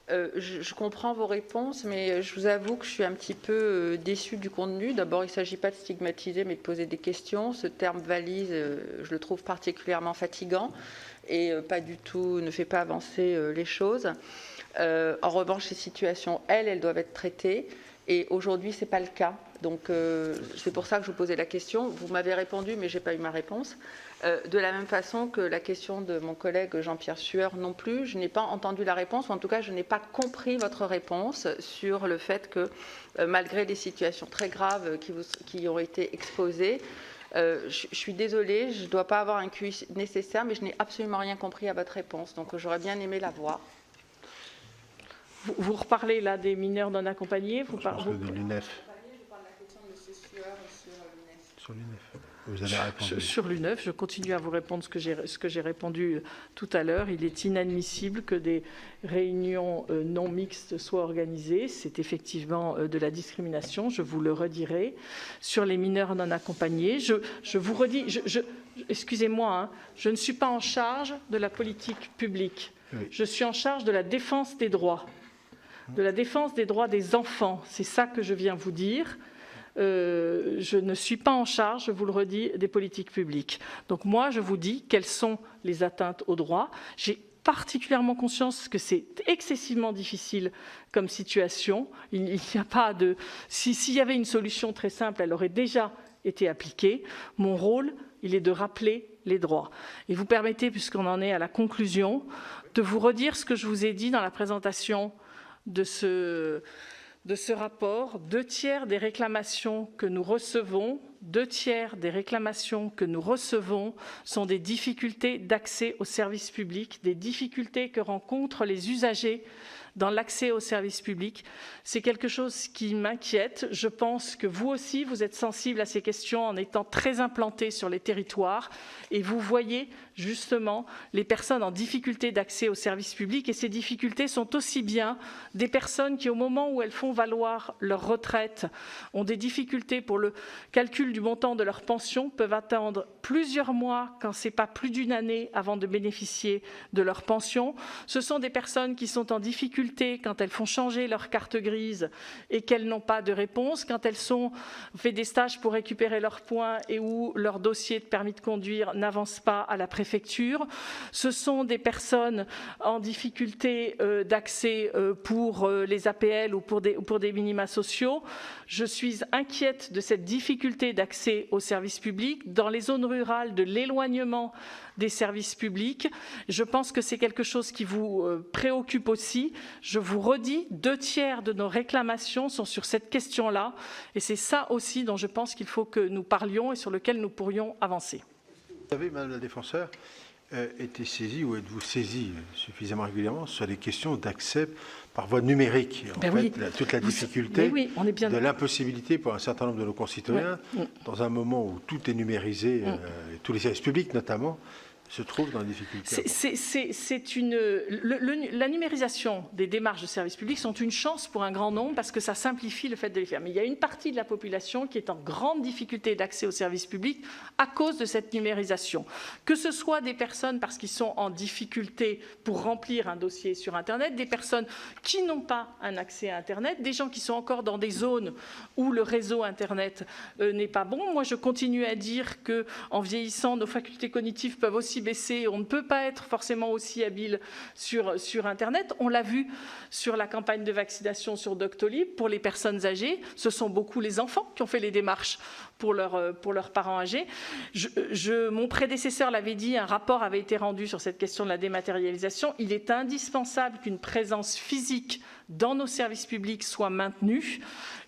[SPEAKER 5] Je comprends vos réponses, mais je vous avoue que je suis un petit peu déçue du contenu. D'abord, il ne s'agit pas de stigmatiser, mais de poser des questions. Ce terme valise, je le trouve particulièrement fatigant et pas du tout, ne fait pas avancer les choses. En revanche, ces situations, elles doivent être traitées. Et aujourd'hui, ce n'est pas le cas. Donc, c'est pour ça que je vous posais la question. Vous m'avez répondu, mais je n'ai pas eu ma réponse. De la même façon que la question de mon collègue Jean-Pierre Sueur non plus, je n'ai pas entendu la réponse, ou en tout cas, je n'ai pas compris votre réponse sur le fait que, malgré les situations très graves qui ont été exposées, je suis désolée, je ne dois pas avoir un QI nécessaire, mais je n'ai absolument rien compris à votre réponse. Donc, j'aurais bien aimé la voir.
[SPEAKER 2] Vous reparlez là des mineurs non accompagnés.
[SPEAKER 1] Je parle de l'UNEF.
[SPEAKER 5] Je parle de la question de M. Sueur sur l'UNEF.
[SPEAKER 1] Sur l'UNEF. vous avez répondu.
[SPEAKER 2] Sur l'U9, je continue à vous répondre ce que j'ai répondu tout à l'heure. Il est inadmissible que des réunions non mixtes soient organisées. C'est effectivement de la discrimination, je vous le redirai. Sur les mineurs non accompagnés, je vous redis, excusez-moi, hein, je ne suis pas en charge de la politique publique. Oui. Je suis en charge de la défense des droits, des enfants. C'est ça que je viens vous dire. Je ne suis pas en charge, je vous le redis, des politiques publiques. Donc moi, je vous dis quelles sont les atteintes aux droits. J'ai particulièrement conscience que c'est excessivement difficile comme situation. Il n'y a pas de... S'il y avait une solution très simple, elle aurait déjà été appliquée. Mon rôle, il est de rappeler les droits. Et vous permettez, puisqu'on en est à la conclusion, de vous redire ce que je vous ai dit dans la présentation de ce rapport. 2/3 des réclamations que nous recevons, sont des difficultés d'accès aux services publics, des difficultés que rencontrent les usagers dans l'accès aux services publics. C'est quelque chose qui m'inquiète. Je pense que vous aussi, vous êtes sensible à ces questions en étant très implanté sur les territoires et vous voyez justement les personnes en difficulté d'accès aux services publics et ces difficultés sont aussi bien des personnes qui, au moment où elles font valoir leur retraite, ont des difficultés pour le calcul du montant de leur pension, peuvent attendre plusieurs mois, quand ce n'est pas plus d'une année, avant de bénéficier de leur pension. Ce sont des personnes qui sont en difficulté quand elles font changer leur carte grise et qu'elles n'ont pas de réponse, quand elles ont fait des stages pour récupérer leurs points et où leur dossier de permis de conduire n'avance pas à la préfecture. Ce sont des personnes en difficulté d'accès pour les APL ou pour des minima sociaux. Je suis inquiète de cette difficulté d'accès aux services publics, dans les zones rurales, de l'éloignement des services publics. Je pense que c'est quelque chose qui vous préoccupe aussi. Je vous redis, 2/3 de nos réclamations sont sur cette question-là. Et c'est ça aussi dont je pense qu'il faut que nous parlions et sur lequel nous pourrions avancer.
[SPEAKER 1] Vous avez, Madame la Défenseure, été saisie ou êtes-vous saisie suffisamment régulièrement sur des questions d'accès par voie numérique. En fait, toute la difficulté de l'impossibilité pour un certain nombre de nos concitoyens, dans un moment où tout est numérisé, et tous les services publics notamment, se trouvent dans la difficulté.
[SPEAKER 2] La numérisation des démarches de services publics sont une chance pour un grand nombre parce que ça simplifie le fait de les faire. Mais il y a une partie de la population qui est en grande difficulté d'accès aux services publics à cause de cette numérisation. Que ce soit des personnes parce qu'ils sont en difficulté pour remplir un dossier sur Internet, des personnes qui n'ont pas un accès à Internet, des gens qui sont encore dans des zones où le réseau Internet n'est pas bon. Moi, je continue à dire qu'en vieillissant, nos facultés cognitives peuvent aussi baisser. On ne peut pas être forcément aussi habile sur Internet. On l'a vu sur la campagne de vaccination sur Doctolib. Pour les personnes âgées, ce sont beaucoup les enfants qui ont fait les démarches pour leurs parents âgés. Mon prédécesseur l'avait dit, un rapport avait été rendu sur cette question de la dématérialisation. Il est indispensable qu'une présence physique dans nos services publics soit maintenue.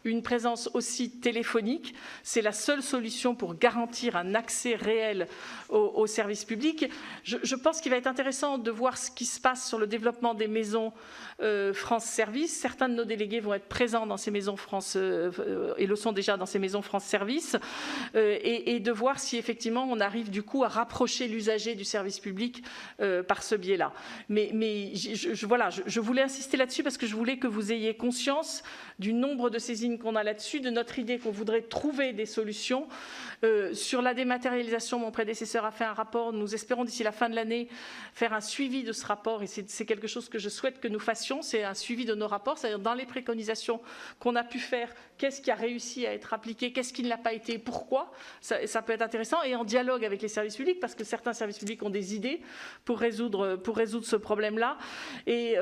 [SPEAKER 2] Une présence aussi téléphonique, c'est la seule solution pour garantir un accès réel aux services publics. Je pense qu'il va être intéressant de voir ce qui se passe sur le développement des maisons France Service. Certains de nos délégués vont être présents dans ces maisons France et le sont déjà dans ces maisons France Service et de voir si effectivement on arrive du coup à rapprocher l'usager du service public par ce biais-là. Mais je voulais insister là-dessus parce que je voulais que vous ayez conscience du nombre de saisines qu'on a là-dessus, de notre idée qu'on voudrait trouver des solutions. Sur la dématérialisation, mon prédécesseur a fait un rapport. Nous espérons d'ici la fin de l'année faire un suivi de ce rapport et c'est quelque chose que je souhaite que nous fassions, c'est un suivi de nos rapports, c'est-à-dire dans les préconisations qu'on a pu faire, qu'est-ce qui a réussi à être appliqué, qu'est-ce qui ne l'a pas été, pourquoi, ça peut être intéressant et en dialogue avec les services publics parce que certains services publics ont des idées pour résoudre ce problème-là et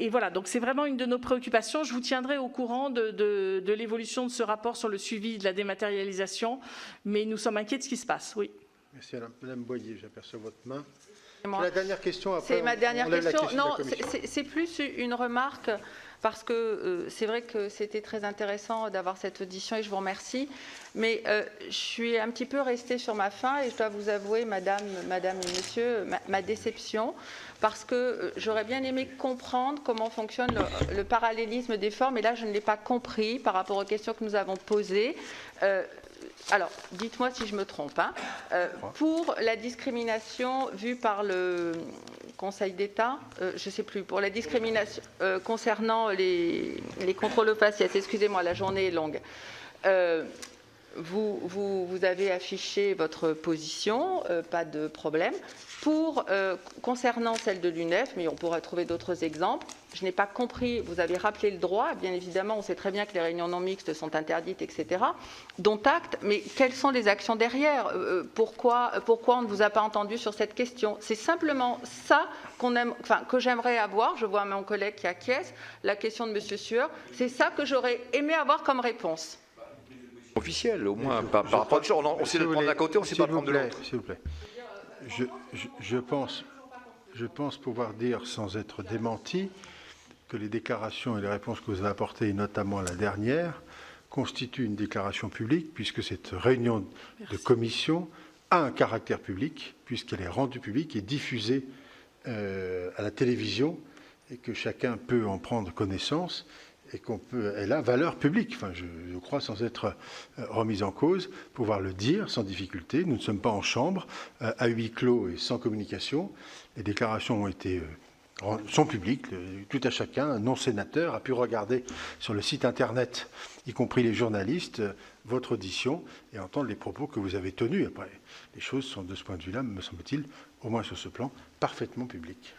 [SPEAKER 2] voilà, donc c'est vraiment une de nos préoccupations. Je vous tiendrai au courant de l'évolution de ce rapport sur le suivi de la dématérialisation, mais nous sommes inquiets de ce qui se passe, oui.
[SPEAKER 1] Merci Madame Boyer, j'aperçois votre main. C'est la dernière question.
[SPEAKER 5] C'est ma dernière question. Non, c'est plus une remarque parce que c'est vrai que c'était très intéressant d'avoir cette audition et je vous remercie. Mais je suis un petit peu restée sur ma faim et je dois vous avouer, madame et messieurs, ma déception parce que j'aurais bien aimé comprendre comment fonctionne le parallélisme des formes et là je ne l'ai pas compris par rapport aux questions que nous avons posées. alors, dites-moi si je me trompe, hein, pour la discrimination vue par le Conseil d'État, je ne sais plus, pour la discrimination concernant les contrôles aux faciès, excusez-moi, la journée est longue. Vous avez affiché votre position, pas de problème. Concernant celle de l'UNEF, mais on pourrait trouver d'autres exemples, je n'ai pas compris, vous avez rappelé le droit, bien évidemment, on sait très bien que les réunions non mixtes sont interdites, etc., dont acte, mais quelles sont les actions derrière? Pourquoi on ne vous a pas entendu sur cette question? C'est simplement ça que j'aimerais avoir, je vois mon collègue qui acquiesce, la question de M. Sueur, c'est ça que j'aurais aimé avoir comme réponse.
[SPEAKER 3] Officiel, au moins, par rapport à genre, on sait le prendre d'un côté, on ne sait pas le prendre de l'autre.
[SPEAKER 1] S'il vous plaît. Je pense pouvoir dire, sans être démenti, que les déclarations et les réponses que vous avez apportées, notamment la dernière, constituent une déclaration publique, puisque cette réunion de commission a un caractère public, puisqu'elle est rendue publique et diffusée à la télévision, et que chacun peut en prendre connaissance, et elle a valeur publique, enfin, je crois, sans être remise en cause, pouvoir le dire sans difficulté. Nous ne sommes pas en chambre, à huis clos et sans communication. Les déclarations sont publiques, tout à chacun, un non-sénateur a pu regarder sur le site internet, y compris les journalistes, votre audition et entendre les propos que vous avez tenus. Après, les choses sont, de ce point de vue-là, me semble-t-il, au moins sur ce plan, parfaitement publiques.